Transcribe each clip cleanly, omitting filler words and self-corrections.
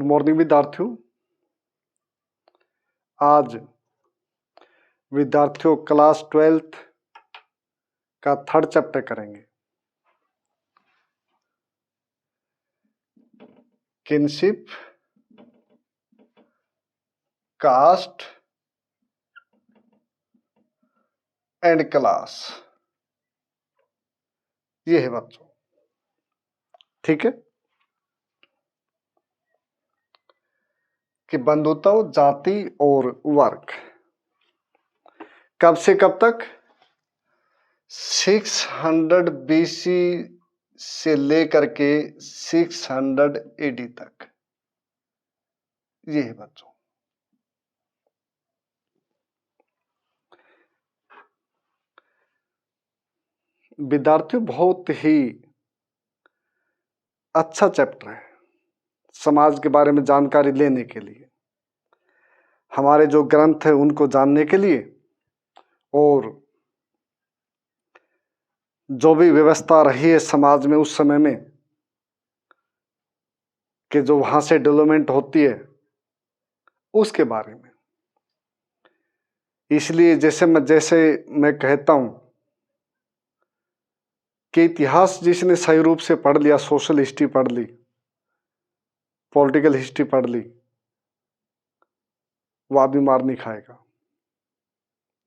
Morning विद्यार्थियों। आज विद्यार्थियों क्लास 12th का 3rd चैप्टर करेंगे। किनशिप, कास्ट एंड क्लास, ये है बच्चों, ठीक है। कि बंधुत्व, जाति और वर्ग कब से कब तक 600 BC से लेकर के 600 AD तक, ये है बच्चों। विद्यार्थियों बहुत ही अच्छा चैप्टर है समाज के बारे में जानकारी लेने के लिए, हमारे जो ग्रंथ है उनको जानने के लिए, और जो भी व्यवस्था रही है समाज में उस समय में कि जो वहां से डेवलपमेंट होती है उसके बारे में। इसलिए जैसे मैं कहता हूं कि इतिहास जिसने सही रूप से पढ़ लिया, सोशल हिस्ट्री पढ़ ली, पॉलिटिकल हिस्ट्री पढ़ ली, वह भी मार नहीं खाएगा।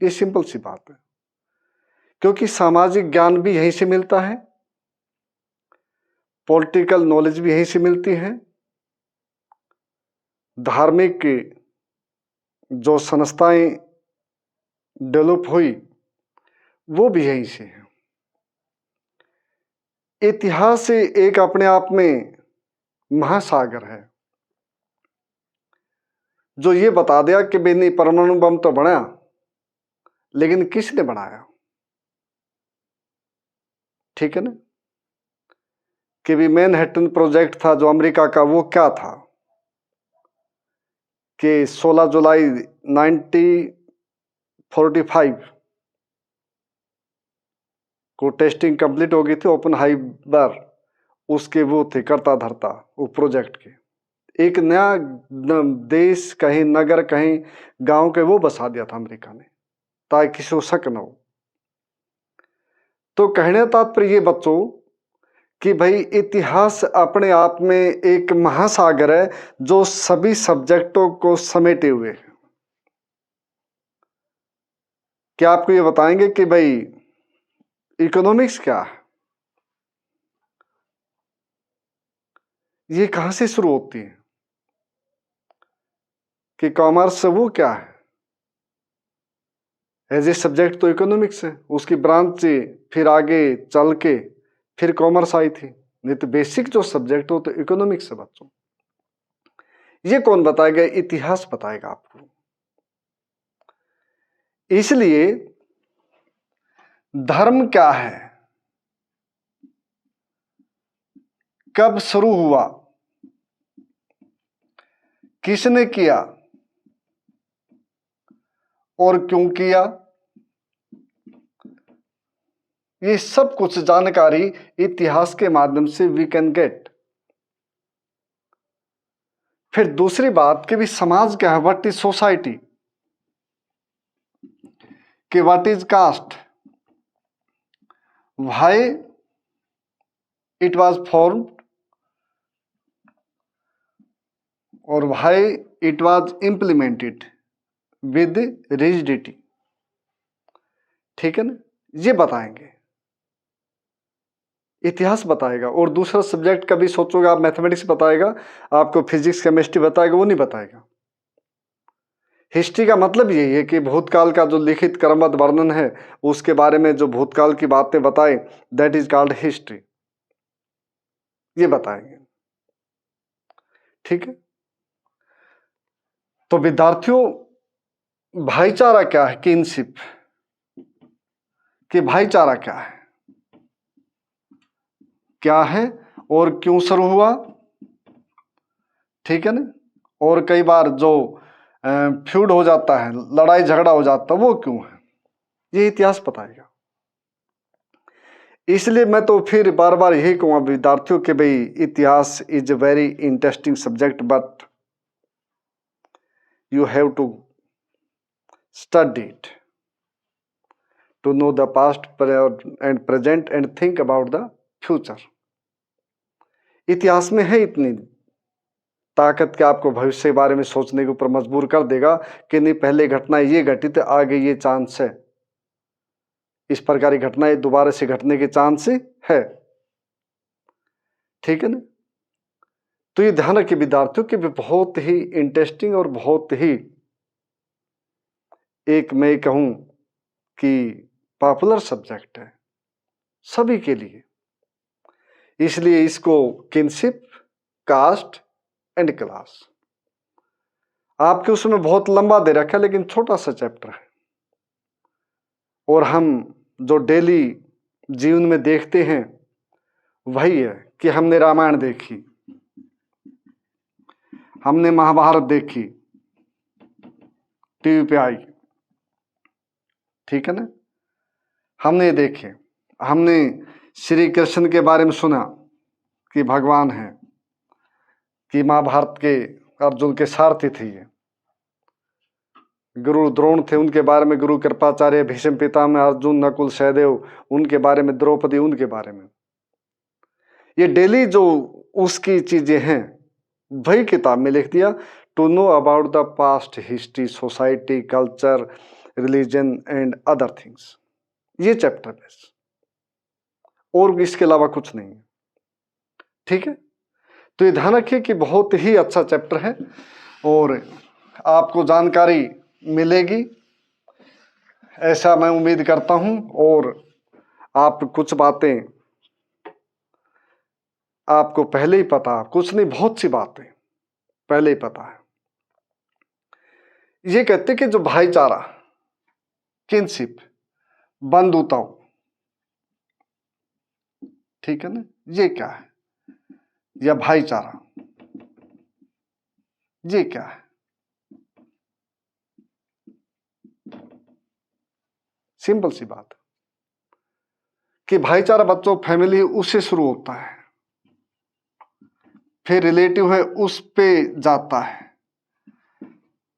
ये सिंपल सी बात है, क्योंकि सामाजिक ज्ञान भी यहीं से मिलता है, पॉलिटिकल नॉलेज भी यहीं से मिलती है, धार्मिक जो संस्थाएं डेवलप हुई वो भी यहीं से है। इतिहास एक अपने आप में महासागर है जो ये बता दिया कि भाई नहीं, परमाणु बम तो बना, लेकिन किसने बनाया, ठीक है ना। कि भी मैनहट्टन प्रोजेक्ट था जो अमेरिका का, वो क्या था कि 16 जुलाई 1945 को टेस्टिंग कंप्लीट हो गई थी। ओपेनहाइमर उसके वो थे करता धरता वो प्रोजेक्ट के। एक नया देश, कहीं नगर, कहीं गांव के वो बसा दिया था अमेरिका ने, ताकि किसी को शक न हो। तो कहने तात्पर्य ये बच्चों कि भाई इतिहास अपने आप में एक महासागर है जो सभी सब्जेक्टों को समेटे हुए है। क्या आपको ये बताएंगे कि भाई इकोनॉमिक्स क्या है, ये कहां से शुरू होती है, कि कॉमर्स वो क्या है, एज ए सब्जेक्ट तो इकोनॉमिक्स है, उसकी ब्रांच फिर आगे चल के फिर कॉमर्स आई थी। नहीं तो बेसिक जो सब्जेक्ट हो तो इकोनॉमिक्स है बच्चों। ये कौन बताएगा? इतिहास बताएगा आपको। इसलिए धर्म क्या है, कब शुरू हुआ, किसने किया और क्यों किया, ये सब कुछ जानकारी इतिहास के माध्यम से वी कैन गेट। फिर दूसरी बात कि भी समाज क्या है, व्हाट इज सोसाइटी, कि what is caste, why it was formed और why it was implemented with rigidity, ठीक है ना। ये बताएंगे, इतिहास बताएगा। और दूसरा सब्जेक्ट कभी सोचोगे आप मैथमेटिक्स बताएगा, आपको फिजिक्स केमिस्ट्री बताएगा, वो नहीं बताएगा। हिस्ट्री का मतलब यही है कि भूतकाल का जो लिखित क्रमबद्ध वर्णन है उसके बारे में जो भूतकाल की बातें बताए, दैट इज कॉल्ड हिस्ट्री, ये बताएंगे, ठीक है। तो विद्यार्थियों भाईचारा क्या है, किनशिप, कि भाईचारा क्या है और क्यों शुरू हुआ, ठीक है ना। और कई बार जो फ्यूड हो जाता है, लड़ाई झगड़ा हो जाता है, वो क्यों है, ये इतिहास बताएगा। इसलिए मैं तो फिर बार बार यही कहूँगा विद्यार्थियों के भाई इतिहास is a very interesting subject, but you have to study it to know the past and present and think about the future. इतिहास में है इतनी ताकत कि आपको भविष्य के बारे में सोचने के ऊपर मजबूर कर देगा कि नहीं, पहले घटना ये घटी तो आगे ये चांस है, इस प्रकार की घटनाएं दोबारा से घटने के चांस है। ठीक है ना। तो ये ध्यान रखिए विद्यार्थियों कि बहुत ही इंटरेस्टिंग और बहुत ही एक मैं कहूं कि पॉपुलर सब्जेक्ट है सभी के लिए। इसलिए इसको किनशिप, कास्ट एंड क्लास आपके उसमें बहुत लंबा दे रखा है, लेकिन छोटा सा चैप्टर है। और हम जो डेली जीवन में देखते हैं वही है कि हमने रामायण देखी, हमने महाभारत देखी, टीवी पे आई, ठीक है ना, हमने देखे, हमने श्री कृष्ण के बारे में सुना कि भगवान है, कि महाभारत के अर्जुन के सारथी थे, ये गुरु द्रोण थे, उनके बारे में गुरु कृपाचार्य, भीष्म पितामह, अर्जुन, नकुल, सहदेव, उनके बारे में, द्रौपदी, उनके बारे में। ये डेली जो उसकी चीजें हैं वही किताब में लिख दिया, to know about the past history, society, culture, religion and other things. ये चैप्टर है और इसके अलावा कुछ नहीं है। ठीक है। तो ये ध्यान रखिए कि बहुत ही अच्छा चैप्टर है और आपको जानकारी मिलेगी, ऐसा मैं उम्मीद करता हूं। और आप कुछ बातें आपको पहले ही पता, कुछ नहीं बहुत सी बातें पहले ही पता है। ये कहते कि जो भाईचारा, किनशिप, बंधुता, ठीक है ना, ये क्या है, या भाईचारा ये क्या है। सिंपल सी बात कि भाईचारा बच्चों फैमिली उससे शुरू होता है, फिर रिलेटिव है उस पे जाता है,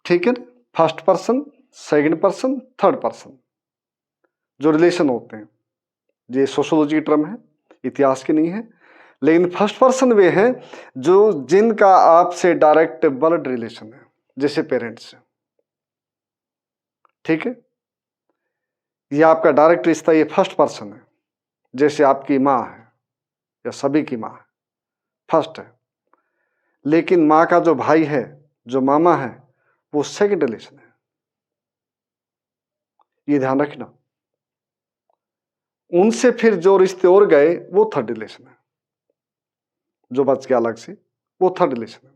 ठीक है ना, first person, second person, third person जो रिलेशन होते हैं। ये सोशियोलॉजी की टर्म है, इतिहास की नहीं है, लेकिन फर्स्ट पर्सन वे हैं जो जिनका आपसे डायरेक्ट ब्लड रिलेशन है, जैसे पेरेंट्स से, ठीक है, ये आपका डायरेक्ट रिश्ता, ये फर्स्ट पर्सन है। जैसे आपकी माँ है या सभी की माँ है, फर्स्ट है, लेकिन माँ का जो भाई है, जो मामा है, वो सेकंड रिलेशन है। ये ध्यान रखना। उनसे फिर जो रिश्ते और गए वो थर्ड रिलेशन है, जो बच गया अलग से वो थर्ड रिलेशन है।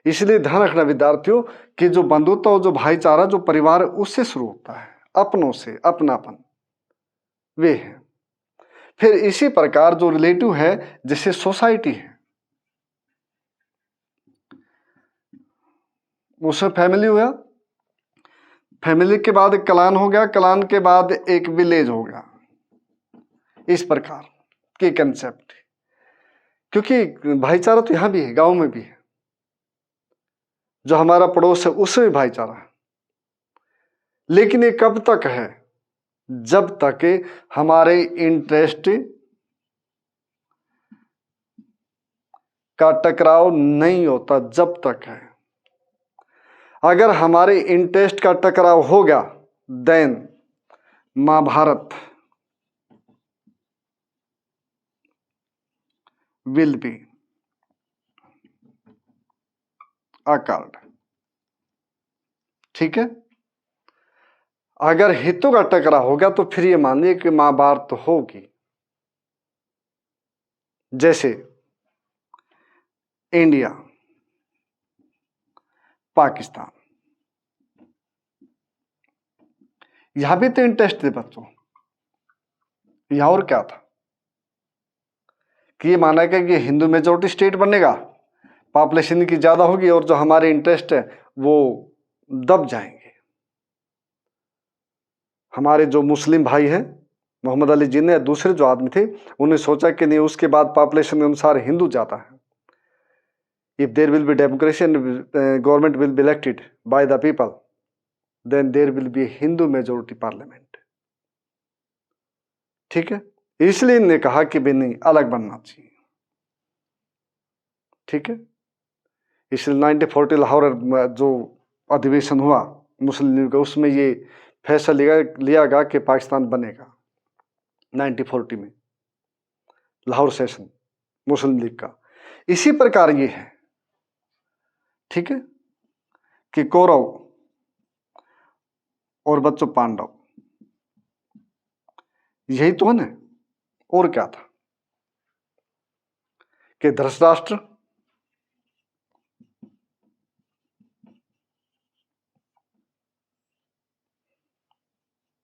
इसलिए ध्यान रखना विद्यार्थियों कि जो बंधुत्व और जो भाईचारा, जो परिवार उससे शुरू होता है, अपनों से, अपनापन वे है। फिर इसी प्रकार जो रिलेटिव है, जैसे सोसाइटी है, उसमें फैमिली हुआ, फैमिली के बाद एक क्लान हो गया, क्लान के बाद एक विलेज हो गया। इस प्रकार के कंसेप्ट, क्योंकि भाईचारा तो यहां भी है, गांव में भी है, जो हमारा पड़ोस है उसमें भी भाईचारा है। लेकिन ये कब तक है, जब तक हमारे इंटरेस्ट का टकराव नहीं होता, जब तक है। अगर हमारे इंटरेस्ट का टकराव हो गया, then Mahabharata will be occurred, ठीक है। अगर हितों का टकराव हो गया तो फिर ये मानिए कि महाभारत तो होगी। जैसे इंडिया, पाकिस्तान, यहां भी तो इंटरेस्ट थे बच्चों, यहां और क्या था कि ये माना गया कि हिंदू मेजोरिटी स्टेट बनेगा, पॉपुलेशन की ज्यादा होगी और जो हमारे इंटरेस्ट है वो दब जाएंगे। हमारे जो मुस्लिम भाई हैं, मोहम्मद अली जिन्ना, दूसरे जो आदमी थे, उन्हें सोचा कि नहीं, उसके बाद पॉपुलेशन के अनुसार हिंदू ज्यादा है, If there will be democracy and government will be elected by the people, then there will be a Hindu majority parliament. ठीक है, इसलिए इन्होंने कहा कि भी नहीं, अलग बनना चाहिए। ठीक है, इसलिए 1940 लाहौर जो अधिवेशन हुआ मुस्लिम लीग का, उसमें ये फैसला लिया गया कि पाकिस्तान बनेगा। 1940 में लाहौर सेशन मुस्लिम लीग का। इसी प्रकार ये है, ठीक है, कि कौरव और बच्चों पांडव, यही तो है ना, और क्या था कि धृतराष्ट्र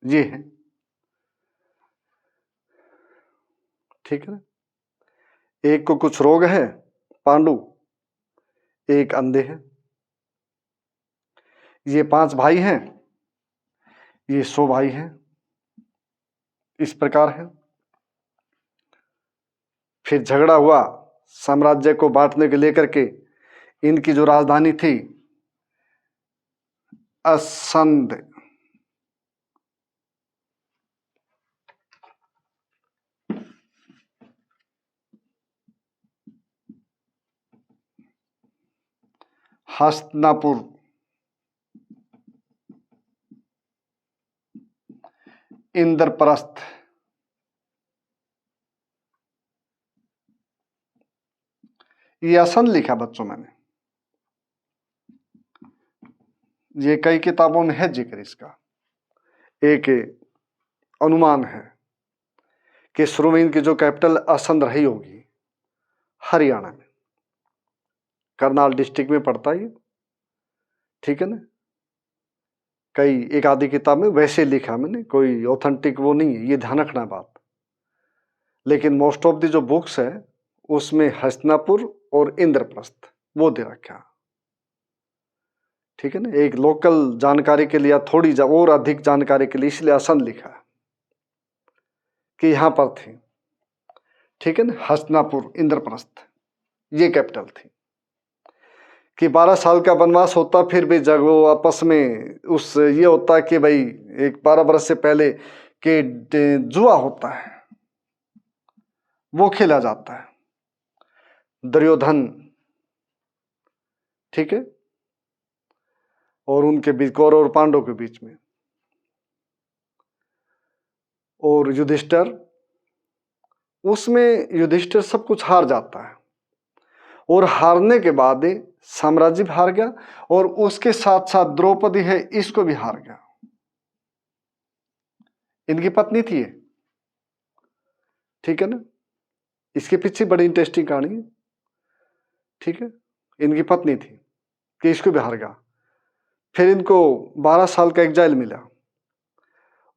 ये है, ठीक है ना, एक को कुछ रोग है पांडु, एक अंधे हैं, ये 5 भाई हैं, ये 100 भाई हैं, इस प्रकार है। फिर झगड़ा हुआ साम्राज्य को बांटने के लेकर के। इनकी जो राजधानी थी असंध, हस्तिनापुर, इंद्रप्रस्थ, ये असंध लिखा बच्चों मैंने, ये कई किताबों में है जिक्र इसका। एक अनुमान है कि शुरू में इनकी जो कैपिटल असंध रही होगी, हरियाणा में, करनाल डिस्ट्रिक्ट में पड़ता है, ठीक है ना। कई एक आधी किताब में वैसे लिखा मैंने, कोई ऑथेंटिक वो नहीं है, ये ध्यान रखना बात। लेकिन मोस्ट ऑफ द जो बुक्स है उसमें हस्तिनापुर और इंद्रप्रस्थ वो दे रखा, ठीक है ना। एक लोकल जानकारी के लिए, थोड़ी और अधिक जानकारी के लिए इसलिए असंध लिखा कि यहां पर थी, ठीक है ना। हस्तिनापुर इंद्रप्रस्थ ये कैपिटल थी। कि 12 साल का वनवास होता, फिर भी जब वो आपस में उस ये होता कि भाई एक 12 बरस से पहले कि जुआ होता है वो खेला जाता है, दुर्योधन, ठीक है, और उनके बीच, कौरव और पांडव के बीच में, और युधिष्ठिर, उसमें युधिष्ठिर सब कुछ हार जाता है, और हारने के बाद साम्राज्य भी हार गया, और उसके साथ साथ द्रौपदी है इसको भी हार गया। इनकी पत्नी थी ये, ठीक है ना। इसके पीछे बड़ी इंटरेस्टिंग कहानी है, ठीक है। इनकी पत्नी थी कि इसको भी हार गया। फिर इनको 12 साल का एग्जाइल मिला,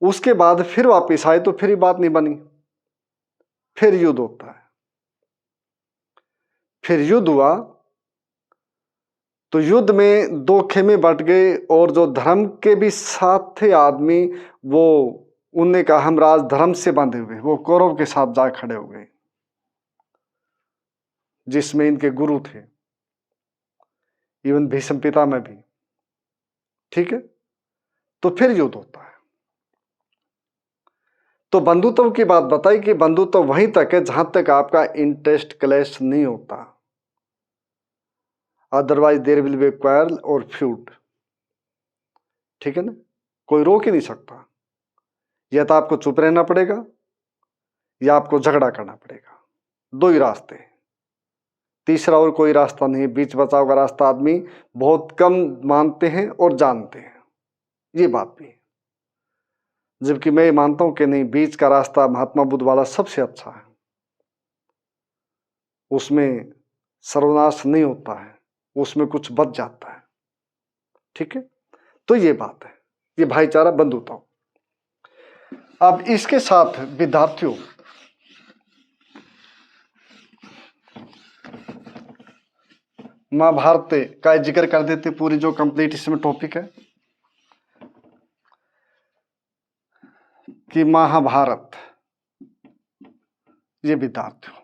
उसके बाद फिर वापिस आए तो फिर ही बात नहीं बनी, फिर युद्ध होता है। फिर युद्ध हुआ तो युद्ध में 2 खेमे बट गए, और जो धर्म के भी साथ थे आदमी, वो उनने कहा हम राज धर्म से बांधे हुए, वो कौरव के साथ जा खड़े हो गए, जिसमें इनके गुरु थे, इवन भीष्म पितामह भी, ठीक है। तो फिर युद्ध होता है। तो बंधुत्व की बात बताई कि बंधुत्व वहीं तक है जहां तक आपका इंटरेस्ट क्लैश नहीं होता, otherwise there will be quarrel और फ्यूड, ठीक है ना। कोई रोक ही नहीं सकता, या तो आपको चुप रहना पड़ेगा या आपको झगड़ा करना पड़ेगा, 2 ही रास्ते, तीसरा और कोई रास्ता नहीं। बीच बचाव का रास्ता आदमी बहुत कम मानते हैं और जानते हैं, ये बात भी है। जबकि मैं मानता हूं कि नहीं, बीच का रास्ता महात्मा बुद्ध वाला सबसे अच्छा है, उसमें सर्वनाश नहीं होता है, उसमें कुछ बच जाता है, ठीक है। तो ये बात है, ये भाईचारा बंधुता। अब इसके साथ विद्यार्थियों, महाभारत का जिक्र कर देते, पूरी जो कंप्लीट इसमें टॉपिक है कि महाभारत, ये विद्यार्थियों,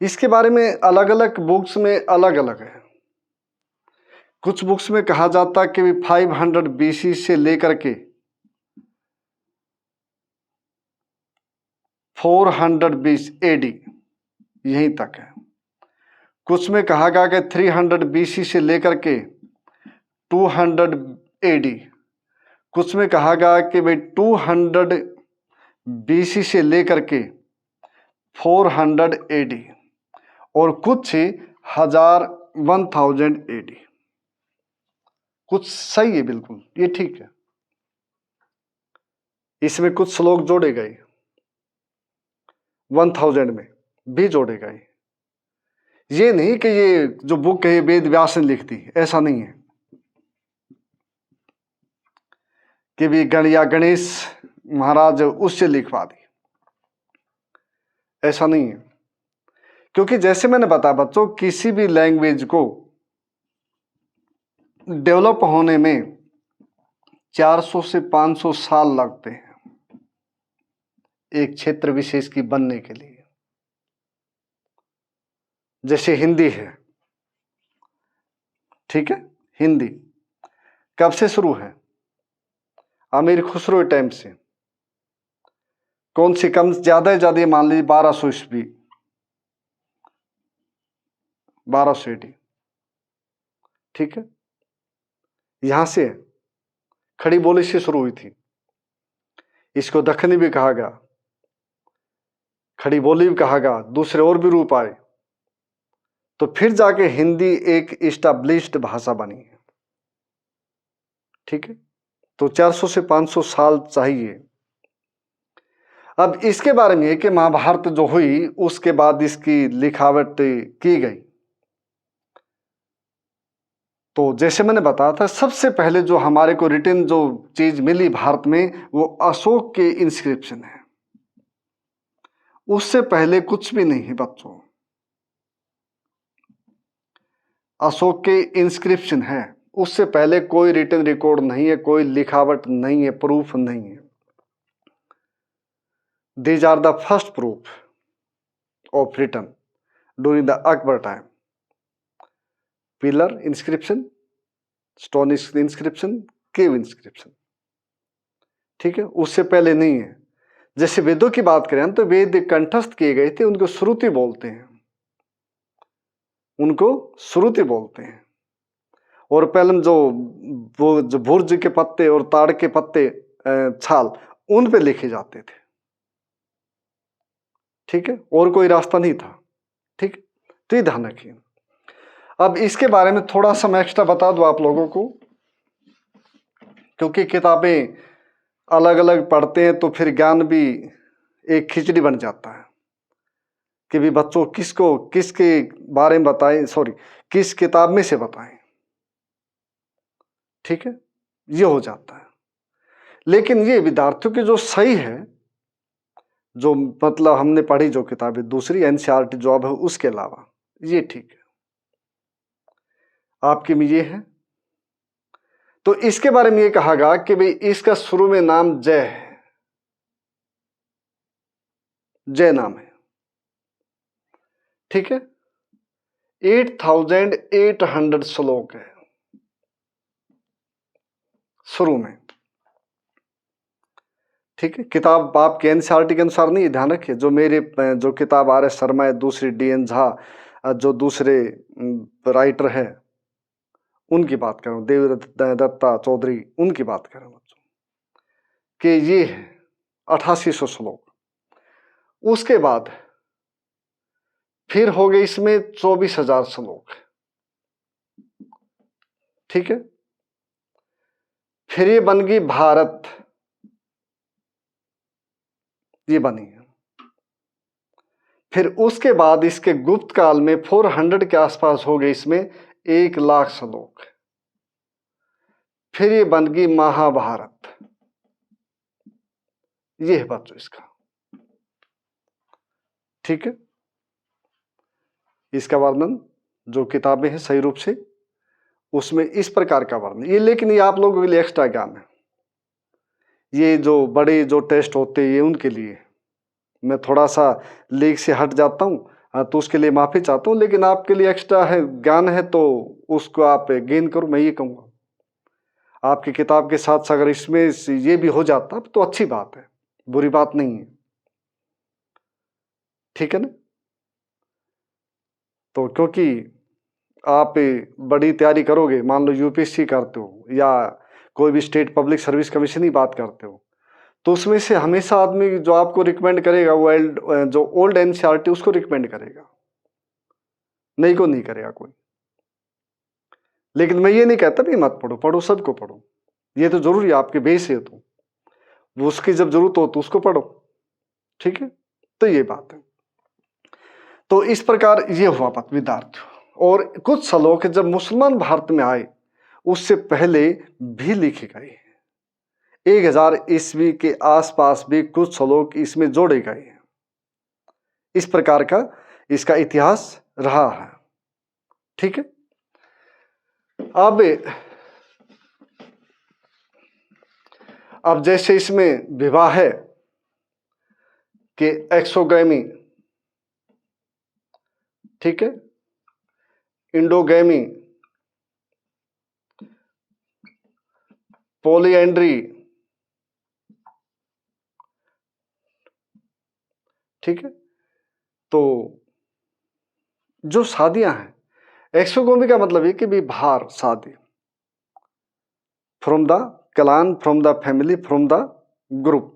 इसके बारे में अलग अलग बुक्स में अलग अलग है। कुछ बुक्स में कहा जाता है कि 500 BC से लेकर के 420 AD यहीं तक है। कुछ में कहा गया कि 300 BC से लेकर के 200 AD। कुछ में कहा गया कि भाई 200 BC से लेकर के 400 AD और कुछ 1000 AD। कुछ सही है, बिल्कुल ये ठीक है। इसमें कुछ श्लोक जोड़े गए, 1000 में भी जोड़े गए। ये नहीं कि ये जो बुक है वेद व्यास ने लिख दी, ऐसा नहीं है कि भी गणेश महाराज उससे लिखवा दी, ऐसा नहीं है। क्योंकि जैसे मैंने बताया बच्चों, किसी भी लैंग्वेज को डेवलप होने में 400 से 500 साल लगते हैं एक क्षेत्र विशेष की बनने के लिए। जैसे हिंदी है, ठीक है, हिंदी कब से शुरू है? अमीर खुसरो के टाइम से। कौन सी कम ज्यादा मान लीजिए 1200 ईस्वी, 1200 AD, ठीक है, यहां से खड़ी बोली से शुरू हुई थी। इसको दखनी भी कहा गया, खड़ी बोली भी कहा गया, दूसरे और भी रूप आए, तो फिर जाके हिंदी एक इस्टेब्लिश्ड भाषा बनी है, ठीक है। तो 400 से 500 साल चाहिए। अब इसके बारे में कि महाभारत जो हुई उसके बाद इसकी लिखावट की गई। तो जैसे मैंने बताया था, सबसे पहले जो हमारे को रिटन जो चीज मिली भारत में वो अशोक के इंस्क्रिप्शन है। उससे पहले कुछ भी नहीं है बच्चों, अशोक के इंस्क्रिप्शन है, उससे पहले कोई रिटन रिकॉर्ड नहीं है, कोई लिखावट नहीं है, प्रूफ नहीं है। These are the first proof of written during the Akbar time. Pillar inscription, stone inscription, cave inscription, ठीक है, उससे पहले नहीं है। जैसे वेदों की बात करें तो वेद कंठस्थ किए गए थे, उनको श्रुति बोलते हैं, उनको श्रुति बोलते हैं। और पहले जो भुर्ज के पत्ते और ताड़ के पत्ते छाल उन पे लिखे जाते थे, ठीक है, और कोई रास्ता नहीं था, ठीक। तो ये ध्यान रखिए। अब इसके बारे में थोड़ा सा मैं एक्स्ट्रा बता दूं आप लोगों को, क्योंकि किताबें अलग अलग पढ़ते हैं तो फिर ज्ञान भी एक खिचड़ी बन जाता है कि भी बच्चों किसको किसके बारे में बताएं, सॉरी किस किताब में से बताएं, ठीक है, ये हो जाता है। लेकिन ये विद्यार्थियों की जो सही है, जो मतलब हमने पढ़ी जो किताबें दूसरी NCERT जॉब है उसके अलावा, ये ठीक है, आपके में ये है। तो इसके बारे में ये कहा गया कि भाई इसका शुरू में नाम जय है, जय नाम है, ठीक है। 8800 श्लोक है शुरू में, ठीक है। किताब आपके NCERT के अनुसार नहीं, ध्यान रखिए। जो मेरे जो किताब RS शर्मा है, दूसरी DN झा, जो दूसरे राइटर है उनकी बात कर रहा हूँ, देवदत्ता चौधरी, उनकी बात कर रहा हूँ बच्चों, कि ये है 8800 श्लोक। उसके बाद फिर हो गए इसमें 24,000 श्लोक, ठीक है। फिर ये बन गई भारत, ये बनी है। फिर उसके बाद इसके गुप्त काल में 400 के आसपास हो गए इसमें 1,00,000 श्लोक। फिर ये बन गई महाभारत, ये है बच्चों इसका, ठीक है। इसका वर्णन जो किताबें हैं सही रूप से उसमें इस प्रकार का वर्णन ये, लेकिन ये आप लोगों के लिए एक्स्ट्रा ज्ञान है। ये जो बड़े जो टेस्ट होते हैं ये उनके लिए, मैं थोड़ा सा लीक से हट जाता हूँ, हाँ, तो उसके लिए माफ़ी चाहता हूँ, लेकिन आपके लिए एक्स्ट्रा है ज्ञान है तो उसको आप गेन करो, मैं ये कहूँगा। आपकी किताब के साथ अगर इसमें ये भी हो जाता तो अच्छी बात है, बुरी बात नहीं है, ठीक है ना। तो क्योंकि आप बड़ी तैयारी करोगे, मान लो यूपीएससी करते हो या कोई भी स्टेट पब्लिक सर्विस कमीशन की बात करते हो, तो उसमें से हमेशा आदमी जो आपको रिकमेंड करेगा वो जो ओल्ड एनसीईआरटी उसको रिकमेंड करेगा, नहीं को नहीं करेगा कोई। लेकिन मैं ये नहीं कहता भी मत पढ़ो, पढ़ो, सबको पढ़ो, ये तो जरूरी है, आपके बेस है तो वो उसकी जब जरूरत हो तो उसको पढ़ो, ठीक है। तो ये बात है। तो इस प्रकार ये हुआ बात विद्यार्थियों। और कुछ श्लोक जब मुसलमान भारत में आए उससे पहले भी लिखे गए हैं, 1000 ईस्वी के आसपास भी कुछ श्लोक इसमें जोड़े गए हैं। इस प्रकार का इसका इतिहास रहा है, ठीक है। अब जैसे इसमें विवाह है कि एक्सोगैमी, ठीक है, इंडोगैमी, पॉलीएंड्री, ठीक है। तो जो शादियां हैं, एक्सोगैमी का मतलब है कि भी बाहर शादी, from the clan, from the family, from the group,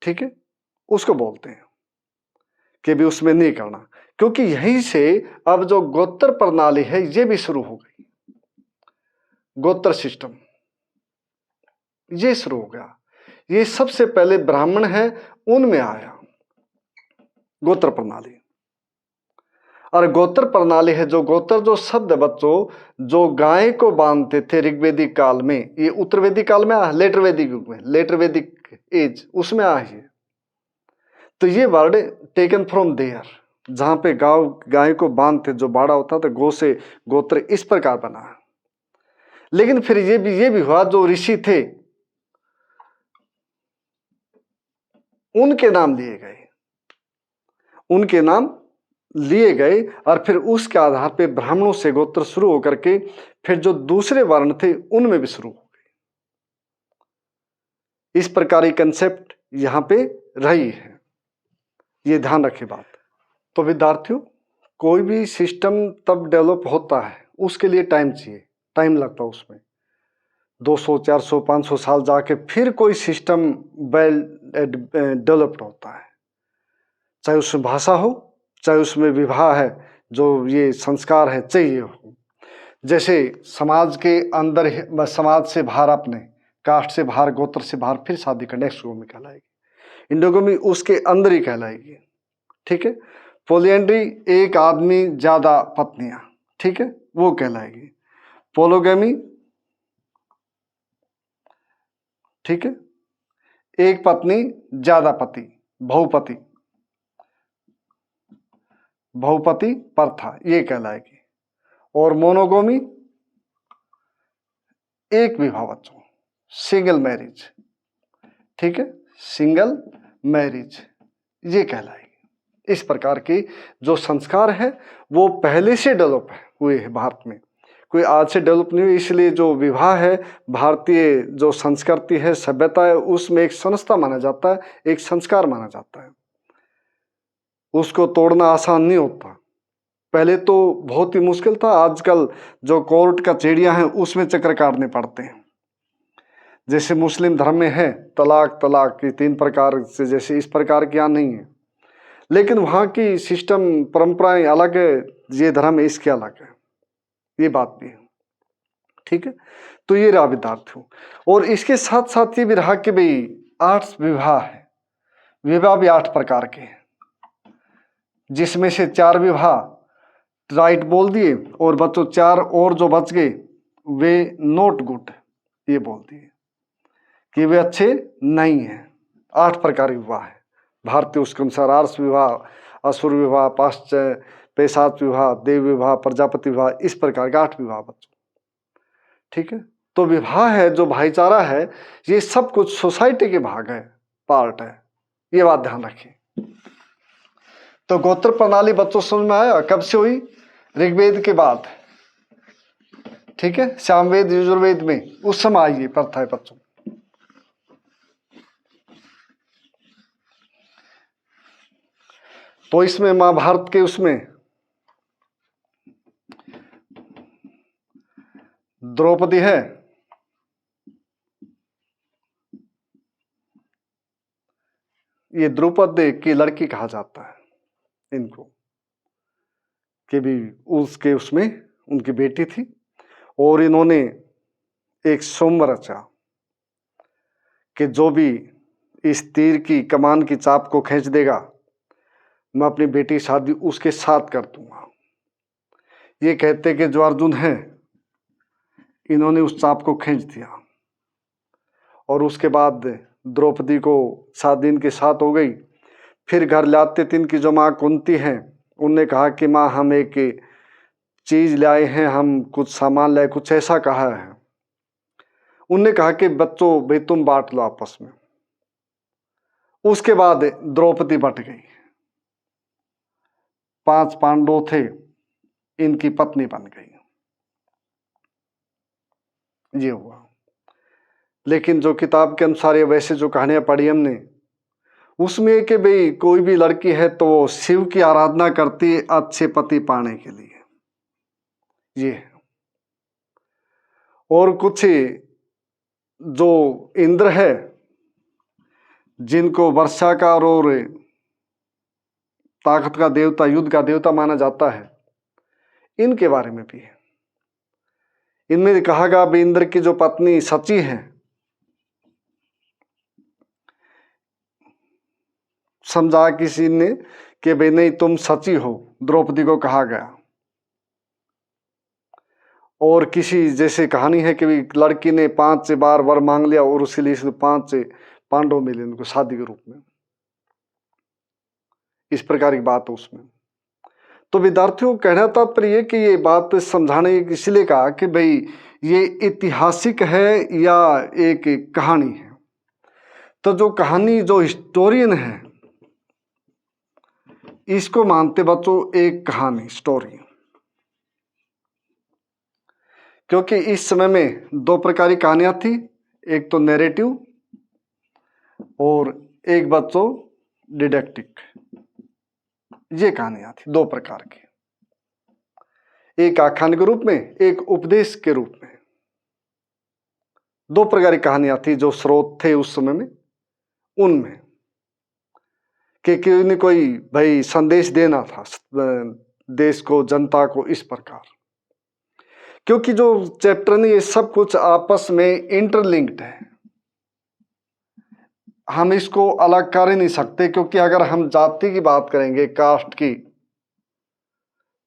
ठीक है, उसको बोलते हैं कि भी उसमें नहीं करना। क्योंकि यहीं से अब जो गोत्र प्रणाली है ये भी शुरू हो गई, गोत्र सिस्टम ये शुरू हो गया। ये सबसे पहले ब्राह्मण है उनमें आया गोत्र प्रणाली। और गोत्र प्रणाली है जो गोत्र, जो शब्द बच्चों जो गाय को बांधते थे ऋग्वेदिक काल में, ये उत्तर वैदिक काल में आया, लेटर वैदिक युग में, लेटर वैदिक एज उसमें आया है। तो ये वर्ड टेकन फ्रॉम देयर, जहां पे गाय को बांधते, जो बाड़ा होता था गौ से, गोत्र इस प्रकार बना। लेकिन फिर ये भी हुआ, जो ऋषि थे उनके नाम लिए गए, उनके नाम लिए गए, और फिर उसके आधार पे ब्राह्मणों से गोत्र शुरू होकर के फिर जो दूसरे वर्ण थे उनमें भी शुरू हो गए। इस प्रकार की कंसेप्ट यहां पे रही है, ये ध्यान रखे बात। तो विद्यार्थियों, कोई भी सिस्टम तब डेवलप होता है, उसके लिए टाइम चाहिए, टाइम लगता है उसमें, 200, 400, 500 साल जाके फिर कोई सिस्टम वेल डेवलप्ड होता है। चाहे उसमें भाषा हो, चाहे उसमें विवाह है, जो ये संस्कार है, चाहिए हो। जैसे समाज के अंदर, समाज से बाहर, अपने कास्ट से बाहर, गोत्र से बाहर फिर शादी करना एक्सोगैमी कहलाएगी। इंडोगैमी उसके अंदर ही कहलाएगी, ठीक है। पॉलीएंड्री एक आदमी ज्यादा पत्नियां, ठीक है, वो कहलाएगी। पोलोगैमी, ठीक है, एक पत्नी ज्यादा पति, बहुपति, बहुपति प्रथा, ये कहलाएगी। और मोनोगोमी एक विवाह बच्चों, सिंगल मैरिज, ठीक है, सिंगल मैरिज ये कहलाएगी। इस प्रकार की जो संस्कार है वो पहले से डेवलप हुए हैं भारत में, कोई आज से डेवलप नहीं हुई। इसलिए जो विवाह है, भारतीय जो संस्कृति है, सभ्यता है, उसमें एक संस्था माना जाता है, एक संस्कार माना जाता है। उसको तोड़ना आसान नहीं होता, पहले तो बहुत ही मुश्किल था। आजकल जो कोर्ट का चिड़िया है उसमें चक्कर काटने पड़ते हैं। जैसे मुस्लिम धर्म में है तलाक, तलाक की 3 प्रकार से, जैसे इस प्रकार की यहाँ नहीं है, लेकिन वहाँ की सिस्टम परंपराएं अलग है, ये धर्म इसके अलग है, ये बात भी है, ठीक है। तो ये रहा विद्यार्थियों। और इसके साथ साथ ये भी रहा कि भाई 8 विवाह है, विवाह भी 8 प्रकार के हैं, जिसमें से 4 विवाह राइट बोल दिए, और बच्चों 4 और जो बच गए वे नॉट गुड, ये बोल दिए कि वे अच्छे नहीं हैं। 8 प्रकार के विवाह है भारतीय, उसके अनुसार आर्ष विवाह, असुर विवाह, पेशाच विवाह, देव विवाह, प्रजापति विवाह, इस प्रकार के 8 विवाह बच्चों, ठीक है। तो विवाह है जो भाईचारा है, ये सब कुछ सोसाइटी के भाग है, पार्ट है, ये बात ध्यान रखें। तो गोत्र प्रणाली बच्चों समझ में आया कब से हुई? ऋग्वेद के बाद, ठीक है, सामवेद यजुर्वेद में उस समय आई ये प्रथा है बच्चों। तो इसमें महाभारत के उसमें द्रौपदी है, ये द्रुपद की लड़की कहा जाता है इनको, कि भी उसके उसमें उनकी बेटी थी और इन्होंने एक सोमवार रचा कि जो भी इस तीर की कमान की चाप को खींच देगा मैं अपनी बेटी की शादी उसके साथ कर दूंगा। ये कहते कि जो अर्जुन है इन्होंने उस चाप को खींच दिया और उसके बाद द्रौपदी को 7 दिन के साथ हो गई। फिर घर लाते दिन की जो माँ कुंती हैं उनने कहा कि माँ हम एक चीज लाए हैं, हम कुछ सामान लाए, कुछ ऐसा कहा है। उनने कहा कि बच्चों भाई तुम बांट लो आपस में। उसके बाद द्रौपदी बट गई, 5 पांडव थे, इनकी पत्नी बन गई, ये हुआ। लेकिन जो किताब के अनुसार या वैसे जो कहानियां पढ़ी हमने उसमें कि भाई कोई भी लड़की है तो वो शिव की आराधना करती है अच्छे पति पाने के लिए, ये है। और कुछ जो इंद्र है जिनको वर्षा का और ताकत का देवता, युद्ध का देवता माना जाता है, इनके बारे में भी है। इनमें कहा गया भी इंद्र की जो पत्नी सची है, समझा किसी ने कि भाई नहीं तुम सची हो, द्रौपदी को कहा गया। और किसी जैसे कहानी है कि लड़की ने 5 बार वर मांग लिया और उसी लिए 5 पांडव मिले उनको शादी के रूप में, इस प्रकार की बात है उसमें। तो विद्यार्थियों को कहना तात्पर्य ये कि ये बात समझाने इसलिए कहा कि भाई ये ऐतिहासिक है या एक कहानी है। तो जो कहानी जो हिस्टोरियन है इसको मानते बच्चों एक कहानी स्टोरी, क्योंकि इस समय में 2 प्रकार की कहानियां थी, एक तो नैरेटिव और एक बच्चों डिडक्टिक, ये कहानियां थी 2 प्रकार की, एक आख्यान के रूप में एक उपदेश के रूप में। 2 प्रकार की कहानियां थी जो स्रोत थे उस समय में उनमें, कि कोई भाई संदेश देना था देश को, जनता को, इस प्रकार। क्योंकि जो चैप्टर ने ये सब कुछ आपस में इंटरलिंक्ड है, हम इसको अलग कर ही नहीं सकते। क्योंकि अगर हम जाति की बात करेंगे, कास्ट की,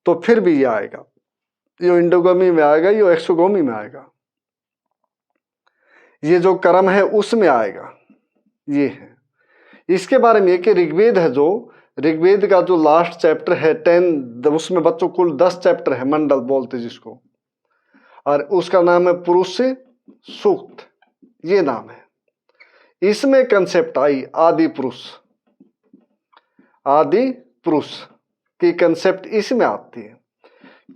तो फिर भी ये आएगा, ये इंडोगामी में आएगा, ये एक्सोगामी में आएगा, ये जो कर्म है उसमें आएगा, ये है। इसके बारे में कि ऋग्वेद है, जो ऋग्वेद का जो लास्ट चैप्टर है 10, उसमें बच्चों कुल 10 चैप्टर है, मंडल बोलते जिसको, और उसका नाम है पुरुष सूक्त, ये नाम है। इसमें कंसेप्ट आई आदि पुरुष, आदि पुरुष की कंसेप्ट इसमें आती है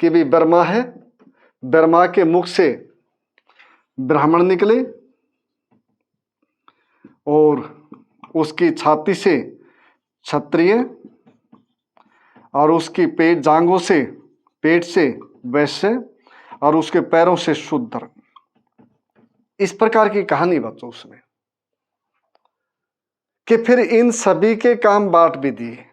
कि भी ब्रह्मा है, ब्रह्मा के मुख से ब्राह्मण निकले और उसकी छाती से क्षत्रिय और उसकी जांघों से, पेट से वैश्य और उसके पैरों से शूद्र। इस प्रकार की कहानी बच्चों उसमें, कि फिर इन सभी के काम बांट भी दिए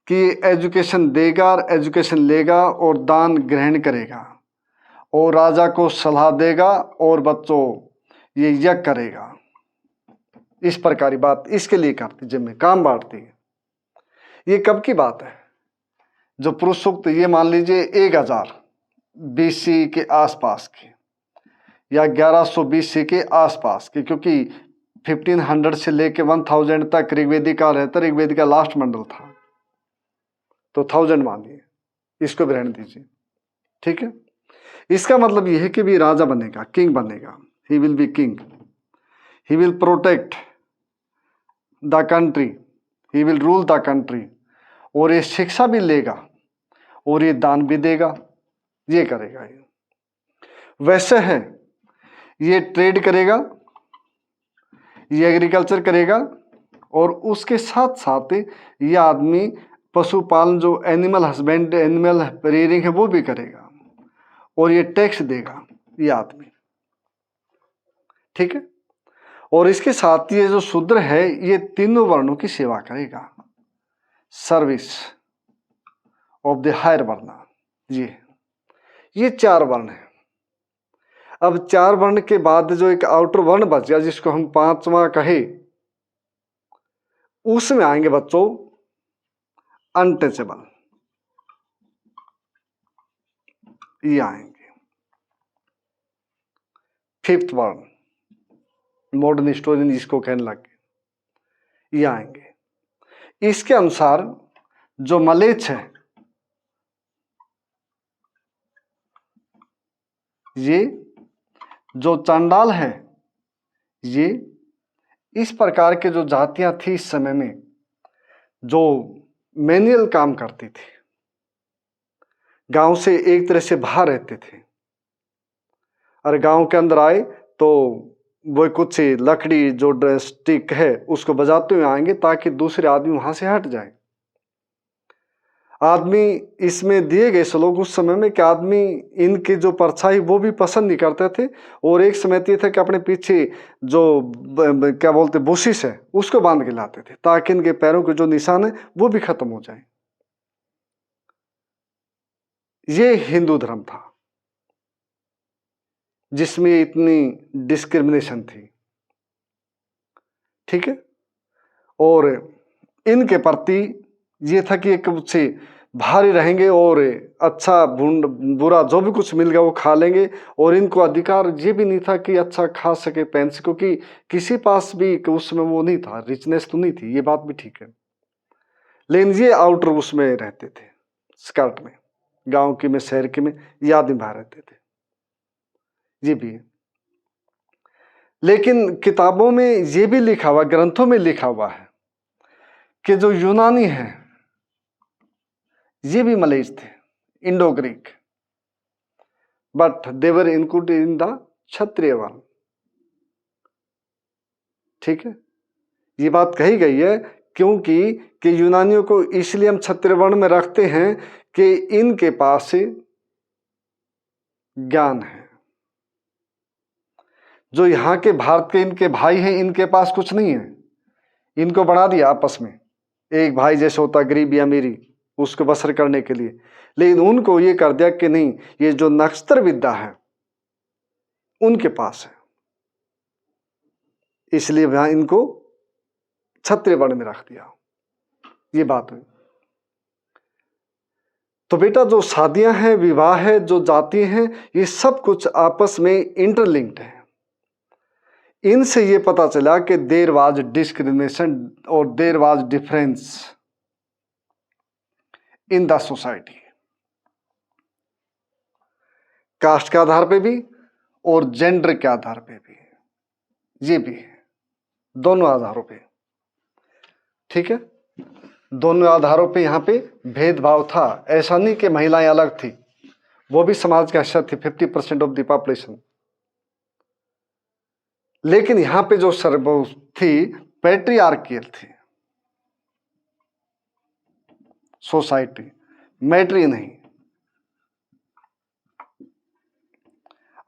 कि एजुकेशन देगा और एजुकेशन लेगा और दान ग्रहण करेगा और राजा को सलाह देगा और बच्चों ये यज्ञ करेगा। इस प्रकार की बात इसके लिए करती, जिम्मे काम बांटती है। ये कब की बात है? जो पुरुष सूक्त, ये मान लीजिए 1000 BC के आसपास की या 1100 BC के आसपास की, क्योंकि 1500 से लेके 1000 तक ऋग्वेदी काल रहता, ऋग्वेदी का लास्ट मंडल था, तो 1000 मानिए, इसको भी रहने दीजिए, ठीक है। इसका मतलब यह है कि भी राजा बनेगा, किंग बनेगा, he will be king, he will protect the country, he will rule the country, और ये शिक्षा भी लेगा और ये दान भी देगा, ये करेगा। ये वैसे है, ये ट्रेड करेगा, ये एग्रीकल्चर करेगा, और उसके साथ साथ ये आदमी पशुपालन, जो एनिमल हस्बेंड, एनिमल रेयरिंग है, वो भी करेगा, और ये टैक्स देगा ये आदमी। ठीक है। और इसके साथ ये जो शूद्र है, ये तीनों वर्णों की सेवा करेगा, सर्विस ऑफ द हायर वर्ण। ये 4 वर्ण है। अब 4 वर्ण के बाद जो एक आउटर वर्ण बच गया, जिसको हम 5वां कहे, उसमें आएंगे बच्चों अनटचेबल, ये आएंगे 5th वर्ण, मॉडर्न हिस्टोरियन जिसको कहने लगे, ये आएंगे। इसके अनुसार जो मलेच्छ है, ये जो चांडाल है, ये इस प्रकार के जो जातियां थी इस समय में, जो मैनुअल काम करती थी, गांव से एक तरह से बाहर रहते थे, और गांव के अंदर आए तो वो कुछ लकड़ी जो स्टिक है उसको बजाते हुए आएंगे, ताकि दूसरे आदमी वहां से हट जाए। आदमी इसमें दिए गए श्लोक उस समय में कि आदमी इनकी जो परछाई वो भी पसंद नहीं करते थे, और एक समय ये था कि अपने पीछे जो क्या बोलते बुशिस है उसको बांध के लाते थे, ताकि इनके पैरों के जो निशान है वो भी खत्म हो जाए। ये हिंदू धर्म था जिसमें इतनी डिस्क्रिमिनेशन थी। ठीक है। और इनके प्रति ये था कि एक से भारी रहेंगे, और अच्छा बुरा जो भी कुछ मिल गया वो खा लेंगे, और इनको अधिकार ये भी नहीं था कि अच्छा खा सके, पहन सके, क्योंकि किसी पास भी उसमें वो नहीं था, रिचनेस तो नहीं थी, ये बात भी ठीक है। लेकिन ये आउटर उसमें रहते थे, स्कर्ट में, गांव की में, शहर की में, ये आदमी बाहर रहते थे, ये भी है। लेकिन किताबों में ये भी लिखा हुआ, ग्रंथों में लिखा हुआ है कि जो यूनानी है ये भी मलेच्छ थे, Indo Greek, but they included in the kshatriya varna. ठीक है। ये बात कही गई है क्योंकि कि यूनानियों को इसलिए हम क्षत्रिय वर्ण में रखते हैं कि इनके पास ज्ञान है, जो यहाँ के भारत के इनके भाई हैं इनके पास कुछ नहीं है। इनको बना दिया आपस में, एक भाई जैसे होता गरीब या अमीरी, उसको बसर करने के लिए, लेकिन उनको ये कर दिया कि नहीं, ये जो नक्षत्र विद्या है उनके पास है, इसलिए वहां इनको क्षत्रिय वर्ण में रख दिया। ये बात हुई। तो बेटा जो शादियां हैं, विवाह है, जो जाति हैं, ये सब कुछ आपस में इंटरलिंक्ड है। इनसे ये पता चला कि देयर वाज डिस्क्रिमिनेशन और there was difference in the society, caste के आधार पे भी और जेंडर के आधार पे भी, ये भी है, दोनों आधारों पे। ठीक है। दोनों आधारों पे यहाँ पे भेदभाव था। ऐसा नहीं कि महिलाएं अलग थी, वो भी समाज का हिस्सा थी, 50% ऑफ द पॉपुलेशन। लेकिन यहाँ पे जो सर्व थी, पैट्रियार्कियल थी सोसाइटी, मैट्री नहीं,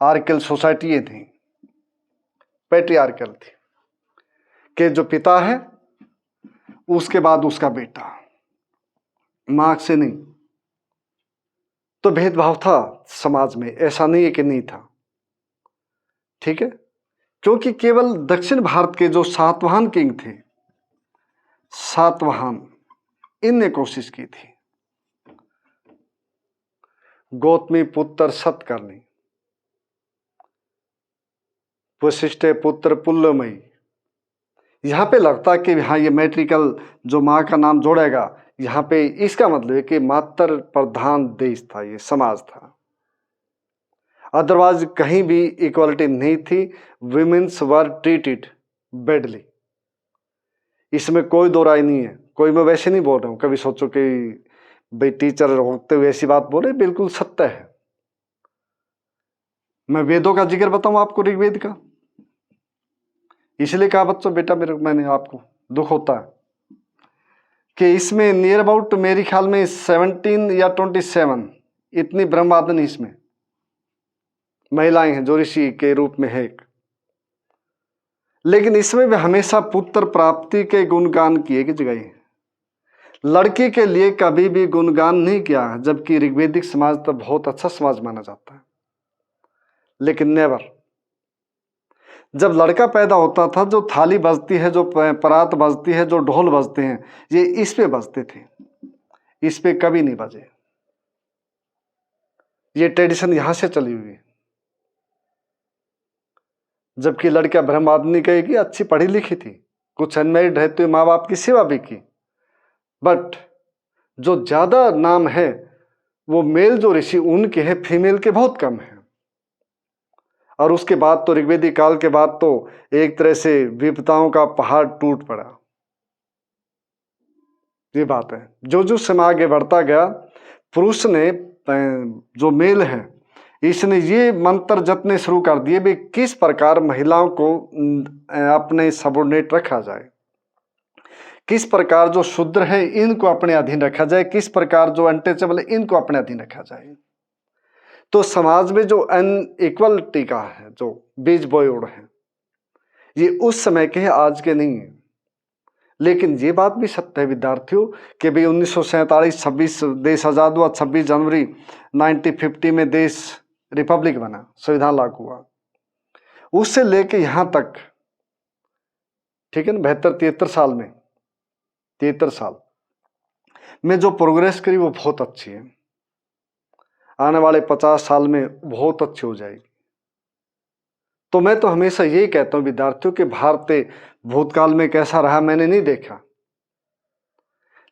आर्कियल सोसाइटी ये थी, पैट्रियार्कियल थी, कि जो पिता है उसके बाद उसका बेटा, मां से नहीं। तो भेदभाव था समाज में, ऐसा नहीं है कि नहीं था। ठीक है। क्योंकि केवल दक्षिण भारत के जो सातवाहन किंग थे, सातवाहन, इनने कोशिश की थी गौतमी पुत्र सतकर्णी, वशिष्ठ पुत्र पुल्लमयी। यहाँ पे लगता है कि हाँ ये मैट्रिकल जो माँ का नाम जोड़ेगा, यहाँ पे इसका मतलब है कि मातृ प्रधान देश था, ये समाज था। अदरवाइज कहीं भी इक्वालिटी नहीं थी। विमेन्स वर ट्रीटेड बैडली, इसमें कोई दो राय नहीं है। कोई मैं वैसे नहीं बोल रहा हूँ, कभी सोचो कि भाई टीचर होते हुए ऐसी बात बोल रहे, बिल्कुल सत्य है। मैं वेदों का जिक्र बताऊं आपको, ऋग्वेद का, इसलिए कहा बच्चों बेटा मैंने आपको दुख होता है कि इसमें नियर अबाउट मेरे ख्याल में 17 या 27 इतनी ब्रह्मादनी इसमें महिलाएं हैं जो ऋषि के रूप में है। लेकिन इसमें भी हमेशा पुत्र प्राप्ति के गुणगान किए की जगह, लड़की के लिए कभी भी गुणगान नहीं किया, जबकि ऋग्वेदिक समाज तो बहुत अच्छा समाज माना जाता है। लेकिन नेवर, जब लड़का पैदा होता था, जो थाली बजती है, जो परात बजती है, जो ढोल बजते हैं, ये इस पे बजते थे, इस पे कभी नहीं बजे। ये ट्रेडिशन यहां से चली हुई है। जबकि लड़कियां ब्रह्मादनी कहेगी अच्छी पढ़ी लिखी थी, कुछ अनमेरिड रहते हुए माँ बाप की सेवा भी की, बट जो ज्यादा नाम है वो मेल जो ऋषि उनके हैं, फीमेल के बहुत कम है। और उसके बाद तो ऋग्वेदिक काल के बाद तो एक तरह से विपदाओं का पहाड़ टूट पड़ा। ये बात है। जो समय आगे बढ़ता गया, पुरुष ने, जो मेल है, इसने ये मंत्र जपने शुरू कर दिए भी किस प्रकार महिलाओं को अपने सबोर्डिनेट रखा जाए, किस प्रकार जो शूद्र है इनको अपने अधीन रखा जाए, किस प्रकार जो अनटचेबल है इनको अपने अधीन रखा जाए। तो समाज में जो अनइक्वलिटी का है, जो बीज बोए है, ये उस समय के है, आज के नहीं है। लेकिन ये बात भी सत्य है विद्यार्थियों कि भाई 1947 26 देश आजाद हुआ, 26 जनवरी 1950 में देश रिपब्लिक बना, संविधान लागू हुआ। उससे लेके यहां तक, ठीक है ना, 72-73 साल में, 73 साल में जो प्रोग्रेस करी वो बहुत अच्छी है। आने वाले 50 साल में बहुत अच्छी हो जाएगी। तो मैं तो हमेशा यही कहता हूं विद्यार्थियों कि भारत भूतकाल में कैसा रहा मैंने नहीं देखा,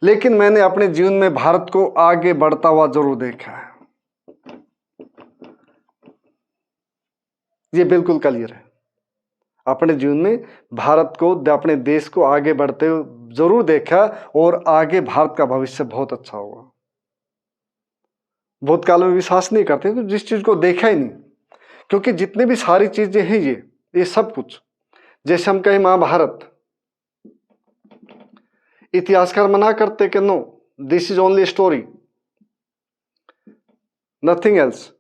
लेकिन मैंने अपने जीवन में भारत को आगे बढ़ता हुआ जरूर देखा है। ये बिल्कुल क्लियर है। अपने जीवन में भारत को, अपने देश को आगे बढ़ते हुए जरूर देखा, और आगे भारत का भविष्य बहुत अच्छा होगा। भूतकाल में विश्वास नहीं करते तो जिस चीज को देखा ही नहीं, क्योंकि जितनी भी सारी चीजें हैं ये सब कुछ, जैसे हम कहें महाभारत, इतिहासकार मना करते कि no this is only story, nothing else,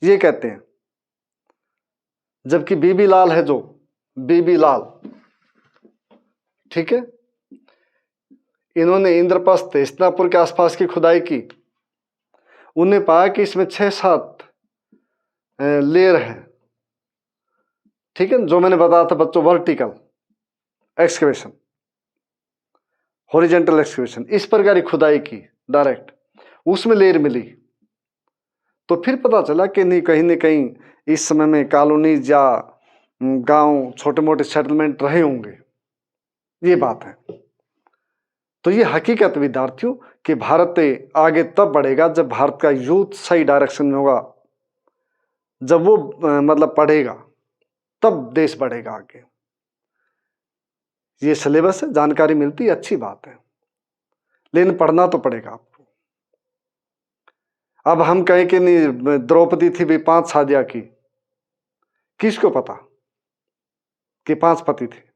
ये कहते हैं। जबकि बीबी लाल है, जो बीबी लाल, ठीक है, इन्होंने इंद्रप्रस्थ हस्तिनापुर के आसपास की खुदाई की, उन्हें पाया कि इसमें 6-7 लेयर है, ठीक है, जो मैंने बताया था बच्चों, वर्टिकल एक्सकवेशन, हॉरिजेंटल एक्सकवेशन, इस प्रकार की खुदाई की डायरेक्ट, उसमें लेयर मिली। तो फिर पता चला कि नहीं, कहीं न कहीं इस समय में कॉलोनीज या गांव, छोटे मोटे सेटलमेंट रहे होंगे। ये बात है। तो ये हकीकत विद्यार्थियों कि भारत आगे तब बढ़ेगा जब भारत का यूथ सही डायरेक्शन में होगा, जब वो मतलब पढ़ेगा, तब देश बढ़ेगा आगे। ये सिलेबस है, जानकारी मिलती है, अच्छी बात है, लेकिन पढ़ना तो पड़ेगा आपको। अब हम कहें कि नहीं द्रौपदी थी भी 5 शादियां की, किसको पता कि 5 पति थे।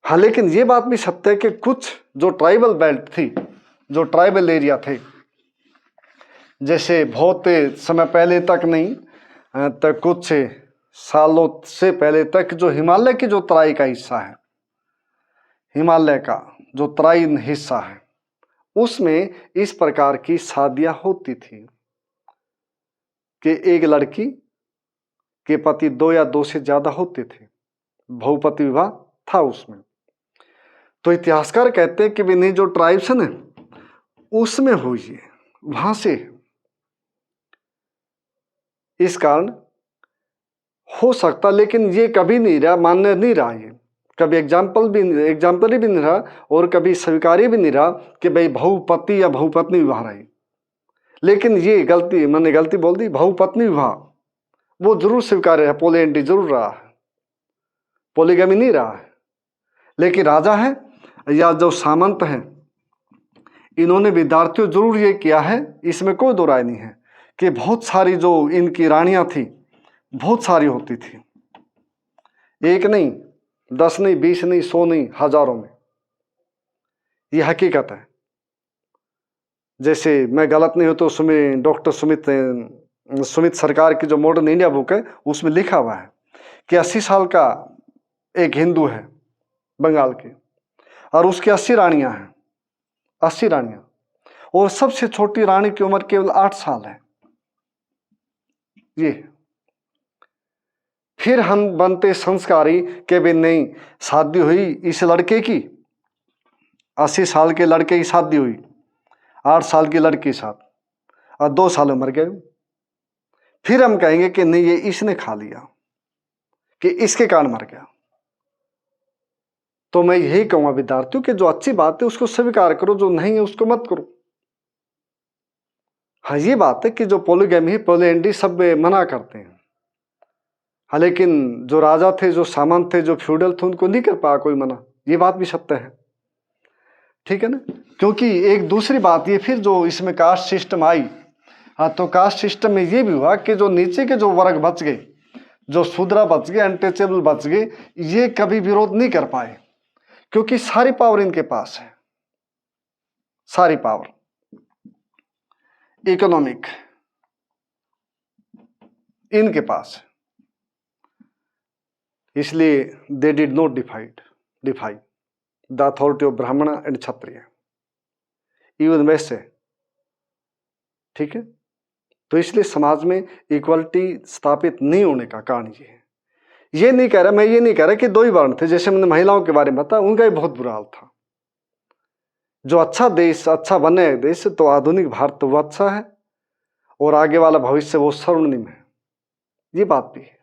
हाँ, लेकिन ये बात भी सत्य है कि कुछ जो ट्राइबल बेल्ट थी, जो ट्राइबल एरिया थे, जैसे बहुत समय पहले तक नहीं तो कुछ सालों से पहले तक जो हिमालय की जो तराई का हिस्सा है, हिमालय का जो तराई हिस्सा है, उसमें इस प्रकार की शादियां होती थी कि एक लड़की के पति 2 या 2 से ज्यादा होते थे, बहुपति विवाह था उसमें। तो इतिहासकार कहते हैं कि भी नहीं, जो ट्राइब्स है ना उसमें हुई है, वहां से। इस कारण हो सकता, लेकिन ये कभी नहीं रहा, मान्य नहीं रहा, ये कभी एग्जाम्पल भी नहीं रहा, और कभी स्वीकार्य भी नहीं रहा कि भाई बहुपति या बहुपत्नी विवाह रही। लेकिन ये गलती, मैंने गलती बोल दी, बहुपत्नी विवाह वो जरूर स्वीकार्य है, पॉलीएंड्री जरूर रहा है, पॉलीगमी नहीं रहा है। लेकिन राजा है, या जो सामंत हैं, इन्होंने विद्यार्थियों जरूर ये किया है, इसमें कोई दो राय नहीं है, कि बहुत सारी जो इनकी रानियां थी, बहुत सारी होती थी, एक नहीं, 10 नहीं, 20 नहीं, 100 नहीं, हजारों में। ये हकीकत है। जैसे मैं गलत नहीं हो तो उसमें डॉक्टर सुमित सरकार की जो मॉडर्न इंडिया बुक है उसमें लिखा हुआ है कि 80 साल का एक हिंदू है बंगाल के, और उसकी 80 रानियां हैं, 80 रानियां, और सबसे छोटी रानी की उम्र केवल 8 साल है। ये फिर हम बनते संस्कारी कि भी नहीं, शादी हुई इस लड़के की, 80 साल के लड़के की शादी हुई 8 साल की लड़की के साथ, और 2 साल में मर गए। फिर हम कहेंगे कि नहीं, ये इसने खा लिया, कि इसके कारण मर गया। तो मैं यही कहूंगा विद्यार्थियों कि जो अच्छी बात है उसको स्वीकार करो, जो नहीं है उसको मत करो। हाँ, ये बात है कि जो पोलीगैमी, पोलिएंड्री सब मना करते हैं, हाँ, लेकिन जो राजा थे, जो सामंत थे, जो फ्यूडल थे, उनको नहीं कर पाया कोई मना। ये बात भी सत्य है, ठीक है ना। क्योंकि एक दूसरी बात ये फिर जो इसमें कास्ट सिस्टम आई, हाँ, तो कास्ट सिस्टम में ये भी हुआ कि जो नीचे के जो वर्ग बच गए, जो शूद्र बच गए, अनटचेबल बच गए, ये कभी विरोध नहीं कर पाए, क्योंकि सारी पावर इनके पास है, सारी पावर इकोनॉमिक इनके पास है। इसलिए they did not defy the authority of Brahmin and Kshatriya, even वैसे, ठीक है। तो इसलिए समाज में इक्वलिटी स्थापित नहीं होने का कारण ये है। ये नहीं कह रहा, मैं ये नहीं कह रहा कि दो ही वर्ण थे, जैसे मैंने महिलाओं के बारे में बताया, उनका भी बहुत बुरा हाल था। जो अच्छा देश, अच्छा बने देश, तो आधुनिक भारत तो वो अच्छा है, और आगे वाला भविष्य वो स्वर्णिम है, ये बात भी है।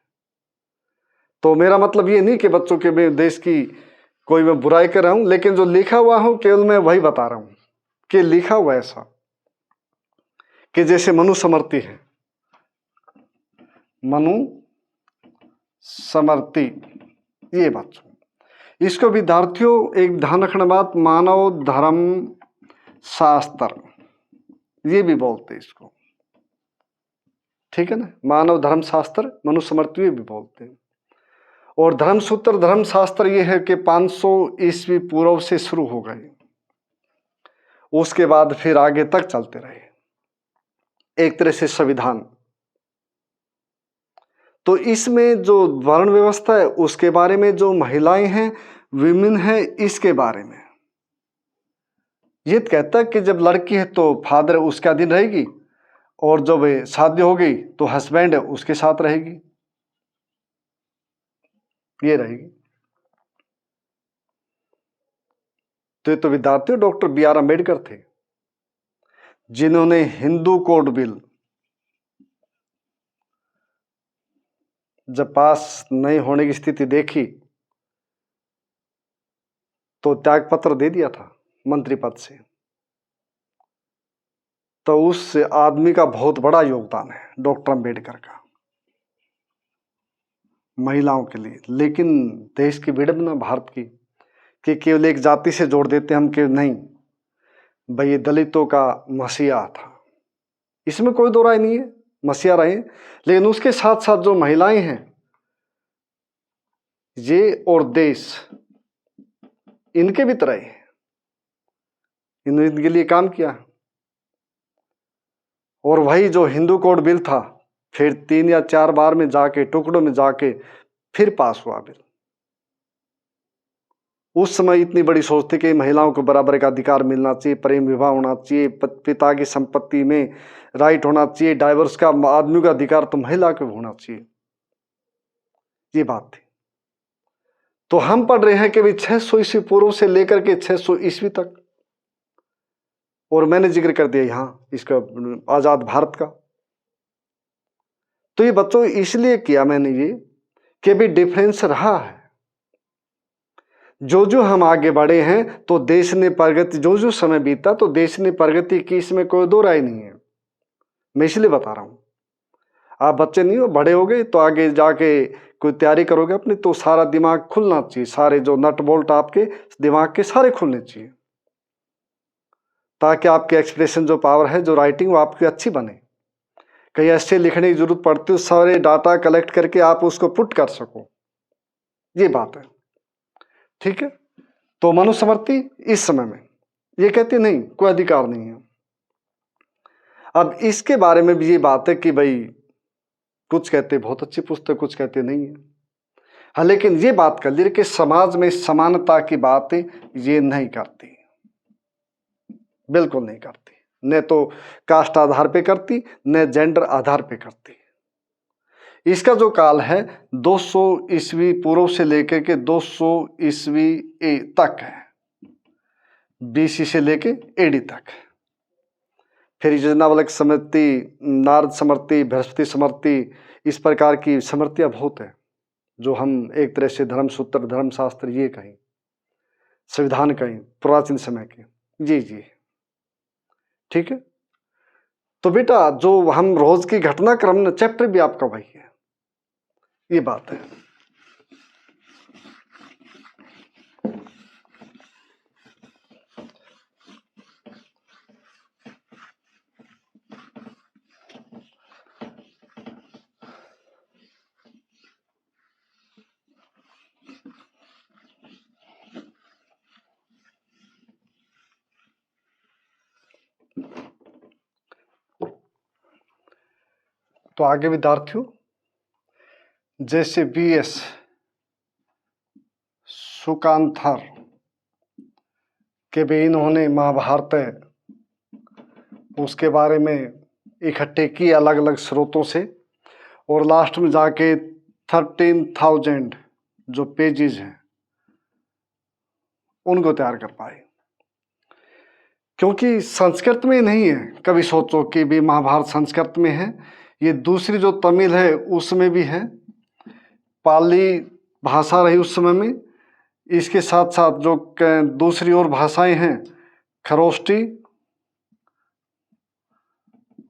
तो मेरा मतलब ये नहीं कि बच्चों के मैं देश की कोई मैं बुराई कर रहा हूं, लेकिन जो लिखा हुआ हूं केवल मैं वही बता रहा हूं कि लिखा हुआ ऐसा कि जैसे मनुस्मृति है, मनुस्मृति, ये बच्चों, इसको विद्यार्थियों एक ध्यान रखना बात, मानव धर्म शास्त्र ये भी बोलते इसको, ठीक है ना। मानव धर्म शास्त्र, मनुस्मृति भी बोलते हैं। और धर्मसूत्र, धर्मशास्त्र ये है कि 500 ईस्वी पूर्व से शुरू हो गए, उसके बाद फिर आगे तक चलते रहे, एक तरह से संविधान। तो इसमें जो वर्ण व्यवस्था है उसके बारे में, जो महिलाएं हैं, विमेन है, इसके बारे में ये कहता है कि जब लड़की है तो फादर उसका दिन रहेगी, और जब शादी हो गई तो हस्बैंड है उसके साथ रहेगी, ये रहेगी। तो ये तो विद्यार्थी डॉक्टर B.R. अम्बेडकर थे, जिन्होंने हिंदू कोड बिल जब पास नहीं होने की स्थिति देखी तो त्यागपत्र दे दिया था मंत्री पद से। तो उस आदमी का बहुत बड़ा योगदान है डॉक्टर अम्बेडकर का महिलाओं के लिए। लेकिन देश की विडंबना भारत की कि केवल एक जाति से जोड़ देते हम, कि नहीं भाई ये दलितों का मसीहा था, इसमें कोई दो राय नहीं है, मसीहा रहे, लेकिन उसके साथ साथ जो महिलाएं हैं ये और देश, इनके भी तरह इनके लिए काम किया। और वही जो हिंदू कोड बिल था, फिर 3 या 4 बार में जाके, टुकड़ों में जाके फिर पास हुआ बिल। उस समय इतनी बड़ी सोच थी कि महिलाओं को बराबर का अधिकार मिलना चाहिए, प्रेम विवाह होना चाहिए, पिता की संपत्ति में राइट होना चाहिए, डाइवर्स का आदमी का अधिकार तो महिला को होना चाहिए, ये बात थी। तो हम पढ़ रहे हैं कि 600 ईस्वी पूर्व से लेकर के 600 ईस्वी तक, और मैंने जिक्र कर दिया यहां इसका आजाद भारत का। तो ये बच्चों इसलिए किया मैंने ये कि भी डिफरेंस रहा है, जो हम आगे बढ़े हैं तो देश ने प्रगति, जो समय बीता तो देश ने प्रगति की, इसमें कोई दो राय नहीं है। मैं इसलिए बता रहा हूं, आप बच्चे नहीं हो, बड़े हो गए तो आगे जाके कोई तैयारी करोगे अपनी तो सारा दिमाग खुलना चाहिए, सारे जो नट बोल्ट आपके दिमाग के सारे खुलने चाहिए, ताकि आपके एक्सप्रेशन जो पावर है, जो राइटिंग, वो आपकी अच्छी बने। कहीं ऐसे लिखने की जरूरत पड़ती है, सारे डाटा कलेक्ट करके आप उसको पुट कर सको, ये बात है। ठीक है, तो मनुस्मृति इस समय में ये कहती नहीं, कोई अधिकार नहीं है। अब इसके बारे में भी ये बात है कि भाई कुछ कहते बहुत अच्छी पुस्तक, कुछ कहते नहीं है। हाँ, लेकिन ये बात कर ली कि समाज में समानता की बात ये नहीं करती, बिल्कुल नहीं करती, न तो कास्ट आधार पे करती, न जेंडर आधार पे करती। इसका जो काल है 200 ईस्वी पूर्व से लेकर के 200 ईस्वी तक है, BC से लेके AD तक। फिर योजनावलक स्मृति, नारद स्मृति, बृहस्पति स्मृति, इस प्रकार की स्मृतियां बहुत है, जो हम एक तरह से धर्मसूत्र, धर्मशास्त्र ये कहें, संविधान कहें, प्राचीन समय के। जी जी, ठीक है। तो बेटा जो हम रोज की घटनाक्रम चैप्टर भी आपका वही है, ये बात है। तो आगे विद्यार्थियों, जैसे BS सुकांथर के भी इन्होंने महाभारत उसके बारे में इकट्ठे किए अलग अलग स्रोतों से, और लास्ट में जाके 13,000 जो पेजेस हैं उनको तैयार कर पाए, क्योंकि संस्कृत में नहीं है। कभी सोचो कि भी महाभारत संस्कृत में है, ये दूसरी जो तमिल है उसमें भी है, पाली भाषा रही उस समय में, इसके साथ साथ जो दूसरी और भाषाएं हैं, खरोष्टी,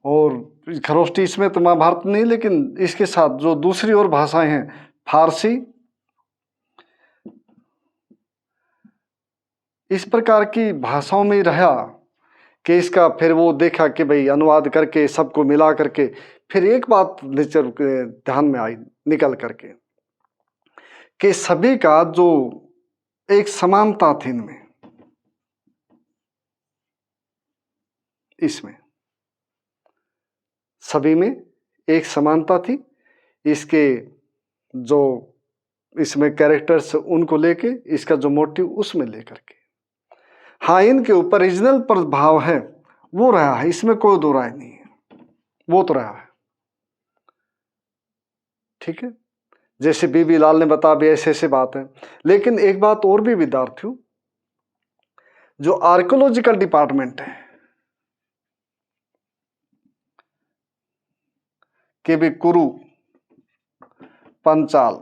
और खरोष्टी इसमें तो महाभारत नहीं, लेकिन इसके साथ जो दूसरी और भाषाएं हैं, फारसी, इस प्रकार की भाषाओं में रहा कि इसका फिर वो देखा कि भाई अनुवाद करके सबको मिला करके फिर एक बात नेचर ध्यान में आई निकल करके कि सभी का जो एक समानता थी इनमें, इसमें सभी में एक समानता थी। इसके जो इसमें कैरेक्टर्स उनको लेके, इसका जो मोटिव उसमें लेकर के, हाँ इनके ऊपर रीजनल प्रभाव है वो रहा है, इसमें कोई दो राय नहीं है, वो तो रहा है। ठीक है, जैसे BB लाल ने बताया भी ऐसे ऐसे बात है। लेकिन एक बात और भी विद्यार्थियों, जो आर्कियोलॉजिकल डिपार्टमेंट है कि भी कुरु, पंचाल,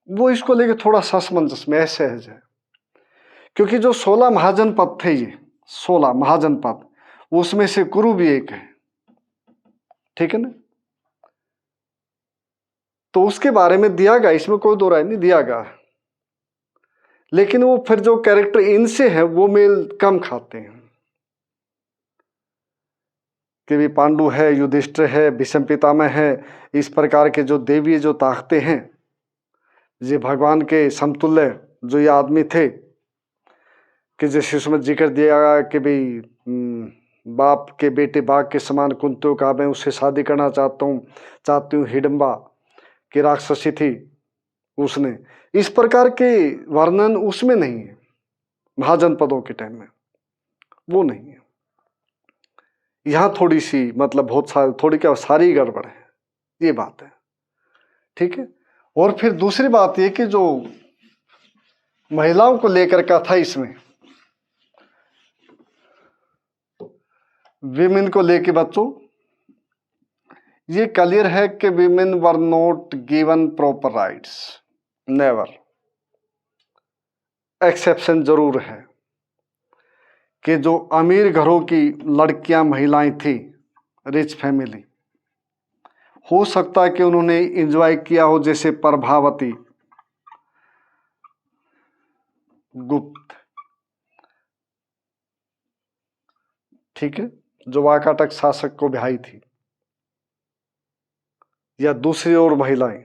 वो इसको लेके थोड़ा असमंजस में असहज है, क्योंकि जो 16 महाजनपद थे, ये 16 महाजनपद, उसमें से कुरु भी एक है, ठीक है ना। तो उसके बारे में दिया गया, इसमें कोई दो राय नहीं, दिया गया, लेकिन वो फिर जो कैरेक्टर इनसे है वो मेल कम खाते हैं कि भी पांडु है, युधिष्ठिर है, भीष्म पितामह है, इस प्रकार के जो देवी जो ताकते हैं, ये भगवान के समतुल्य जो ये आदमी थे, कि जैसे उसमें जिक्र दिया गया कि भाई बाप के बेटे बाघ के समान कुंती का मैं उससे शादी करना चाहती हूँ, हिडम्बा की राक्षसी थी उसने, इस प्रकार के वर्णन उसमें नहीं है, महाजनपदों के टाइम में वो नहीं है। यहाँ थोड़ी सी मतलब बहुत सारी, थोड़ी क्या सारी गड़बड़ है, ये बात है। ठीक है, और फिर दूसरी बात ये कि जो महिलाओं को लेकर का था, इसमें विमेन को लेके बच्चों ये क्लियर है कि women were not given proper rights, never. Exception जरूर है कि जो अमीर घरों की लड़कियां महिलाएं थी, रिच फैमिली, हो सकता है कि उन्होंने एंजॉय किया हो, जैसे प्रभावती गुप्त, ठीक है, जो वाकाटक शासक को ब्याही थी, या दूसरी ओर महिलाएं।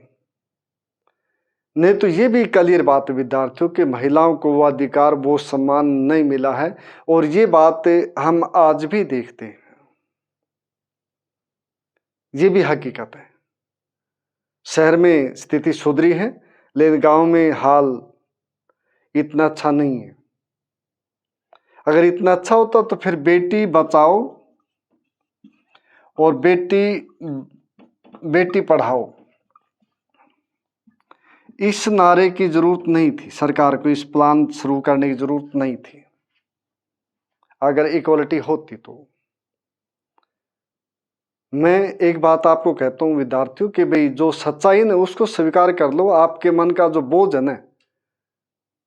नहीं तो ये भी क्लियर बात है विद्यार्थियों कि महिलाओं को वो अधिकार, वो सम्मान नहीं मिला है, और ये बात हम आज भी देखते हैं, ये भी हकीकत है। शहर में स्थिति सुधरी है, लेकिन गांव में हाल इतना अच्छा नहीं है। अगर इतना अच्छा होता तो फिर बेटी बचाओ और बेटी पढ़ाओ, इस नारे की जरूरत नहीं थी, सरकार को इस प्लान शुरू करने की जरूरत नहीं थी, अगर इक्वलिटी होती तो। मैं एक बात आपको कहता हूं विद्यार्थियों कि भाई जो सच्चाई है उसको स्वीकार कर लो, आपके मन का जो बोझ है ना,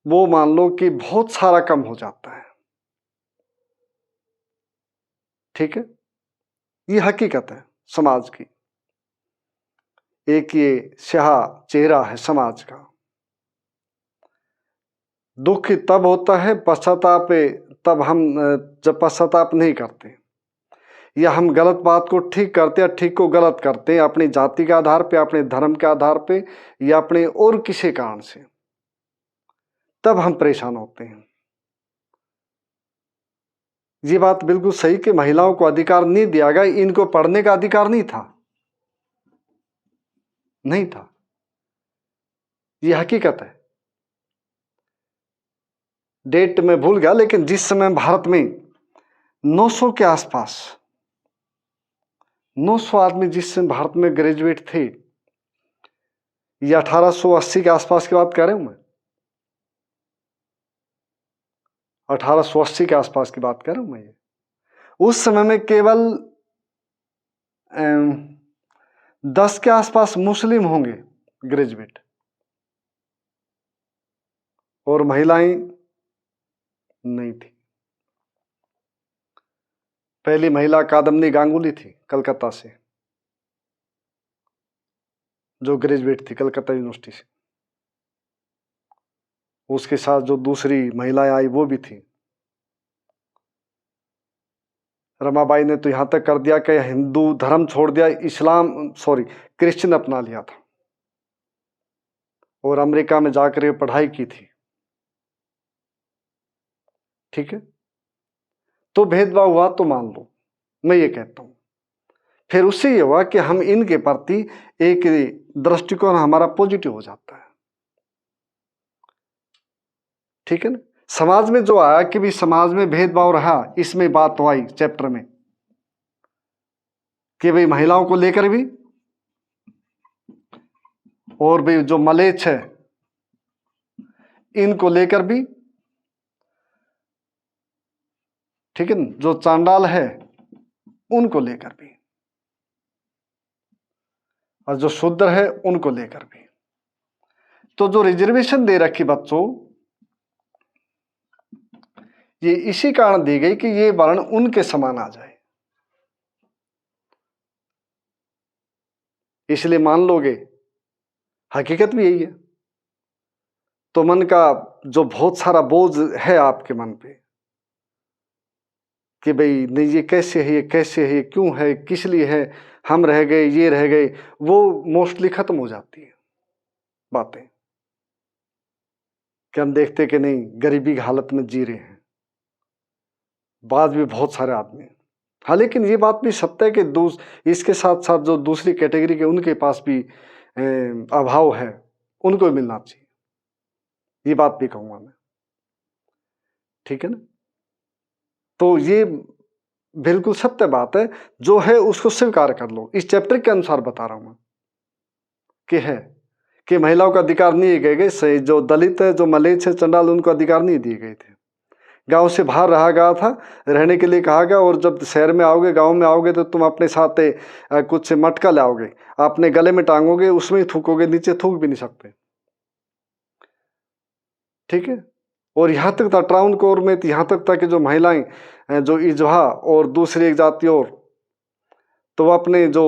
वो मान लो कि बहुत सारा कम हो जाता है, ठीक है। ये हकीकत है समाज की, एक ये स्याह चेहरा है समाज का। दुख तब होता है पश्चाताप, तब हम जब पश्चाताप नहीं करते, या हम गलत बात को ठीक करते हैं, ठीक को गलत करते हैं, अपनी जाति के आधार पे, अपने धर्म के आधार पे, या अपने और किसी कारण से, तब हम परेशान होते हैं। ये बात बिल्कुल सही कि महिलाओं को अधिकार नहीं दिया गया, इनको पढ़ने का अधिकार नहीं था, नहीं था, ये हकीकत है। डेट में भूल गया, लेकिन जिस समय भारत में 900 के आसपास 900 आदमी जिस समय भारत में ग्रेजुएट थे, ये 1880 के आसपास की बात कर रहा हूं मैं, 1880 के आसपास की बात कर रहा हूं मैं। उस समय में केवल 10 के आसपास मुस्लिम होंगे ग्रेजुएट, और महिलाएं नहीं थी। पहली महिला कादम्बनी गांगुली थी कलकत्ता से, जो ग्रेजुएट थी कलकत्ता यूनिवर्सिटी से। उसके साथ जो दूसरी महिलाएं आई वो भी थी। रमाबाई ने तो यहां तक कर दिया कि हिंदू धर्म छोड़ दिया, क्रिश्चियन अपना लिया था, और अमेरिका में जाकर ये पढ़ाई की थी, ठीक है। तो भेदभाव हुआ तो मान लो, मैं ये कहता हूं। फिर उससे ये हुआ कि हम इनके प्रति एक दृष्टिकोण हमारा पॉजिटिव हो जाता है, ठीक है ना। समाज में जो आया कि भी समाज में भेदभाव रहा, इसमें बात आई चैप्टर में कि भाई महिलाओं को लेकर भी, और भी जो मलेच्छ है इनको लेकर भी, ठीक है ना, जो चांडाल है उनको लेकर भी, और जो शूद्र है उनको लेकर भी। तो जो रिजर्वेशन दे रखी बच्चों, ये इसी कारण दी गई कि ये वर्ण उनके समान आ जाए। इसलिए मान लोगे, हकीकत भी यही है। तो मन का जो बहुत सारा बोझ है आपके मन पे कि भाई नहीं ये कैसे है, ये कैसे है, ये क्यों है, किस लिए है, हम रह गए, ये रह गए, वो मोस्टली खत्म हो जाती है बातें, कि हम देखते कि नहीं गरीबी की हालत में जी रहे हैं, बाद भी बहुत सारे आदमी। हाँ, लेकिन ये बात भी सत्य है कि इसके साथ साथ जो दूसरी कैटेगरी के उनके पास भी अभाव है, उनको भी मिलना चाहिए, ये बात भी कहूंगा मैं, ठीक है ना। तो ये बिल्कुल सत्य बात है, जो है उसको स्वीकार कर लो। इस चैप्टर के अनुसार बता रहा हूं मैं कि है कि महिलाओं का अधिकार नहीं दिए गए, सही जो दलित है, जो मलेच्छ है, चंडाल, उनको अधिकार नहीं दिए गए थे। गांव से बाहर रहा गया था, रहने के लिए कहा गया, और जब शहर में आओगे, गांव में आओगे, तो तुम अपने साथ कुछ मटका लाओगे, अपने गले में टांगोगे, उसमें ही थूकोगे, नीचे थूक भी नहीं सकते, ठीक है। और यहाँ तक था ट्राउनकोर में, यहाँ तक था कि जो महिलाएं जो इजहा और दूसरी एक जाति और, तो वो अपने जो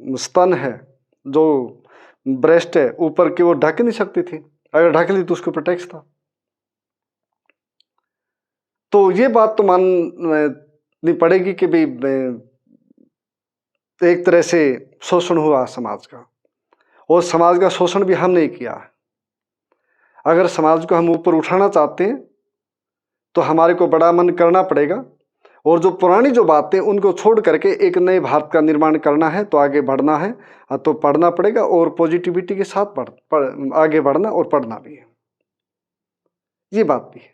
स्तन है, जो ब्रेस्ट है ऊपर की, वो ढक नहीं सकती थी। अगर ढक ली तो उसके ऊपर टैक्स था। तो ये बात तो माननी पड़ेगी कि भाई एक तरह से शोषण हुआ समाज का, और समाज का शोषण भी हम नहीं किया। अगर समाज को हम ऊपर उठाना चाहते हैं तो हमारे को बड़ा मन करना पड़ेगा, और जो पुरानी जो बातें उनको छोड़ करके एक नए भारत का निर्माण करना है तो आगे बढ़ना है, तो पढ़ना पड़ेगा, और पॉजिटिविटी के साथ आगे बढ़ना और पढ़ना भी है, ये बात भी है।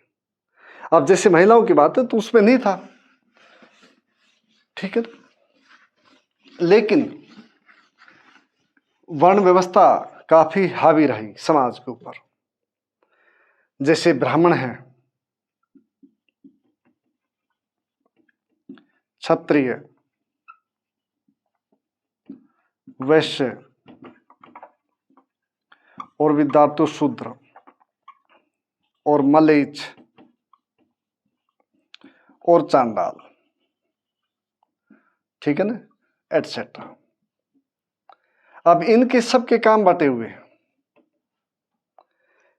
अब जैसे महिलाओं की बात है तो उसमें नहीं था, ठीक है, लेकिन वर्ण व्यवस्था काफी हावी रही समाज के ऊपर। जैसे ब्राह्मण है, क्षत्रिय, वैश्य और विद्यार्थी शूद्र और मलेच्छ और चांडाल, ठीक है ना, एटसेट्रा। अब इनके सबके काम बटे हुए हैं,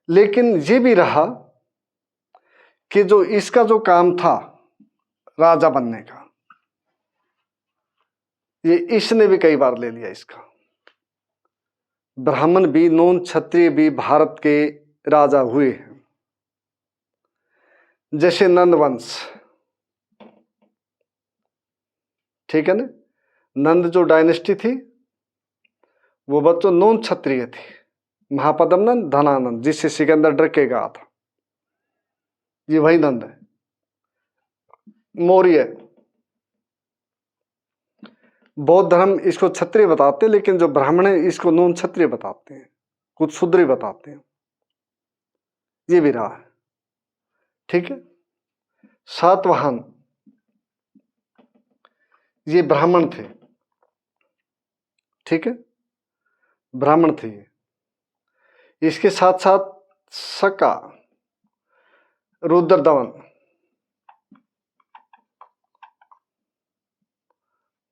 लेकिन ये भी रहा कि जो इसका जो काम था राजा बनने का, ये इसने भी कई बार ले लिया इसका। ब्राह्मण भी, नॉन क्षत्रिय भी भारत के राजा हुए हैं। जैसे नंद वंश, ठीक है ना, नंद जो डायनेस्टी थी वो बच्चों नॉन क्षत्रिय थी। महापद्म नंद, धनानंद, जिससे सिकंदर डर के गया था, ये वही नंद है। मौर्य, बौद्ध धर्म इसको क्षत्रिय बताते हैं, लेकिन जो ब्राह्मण है इसको नॉन क्षत्रिय बताते हैं, कुछ शूद्र बताते हैं, ये भी रहा है, ठीक है। सातवाहन, ये ब्राह्मण थे, ठीक है, ब्राह्मण थे ये। इसके साथ साथ शका, रुद्रदमन,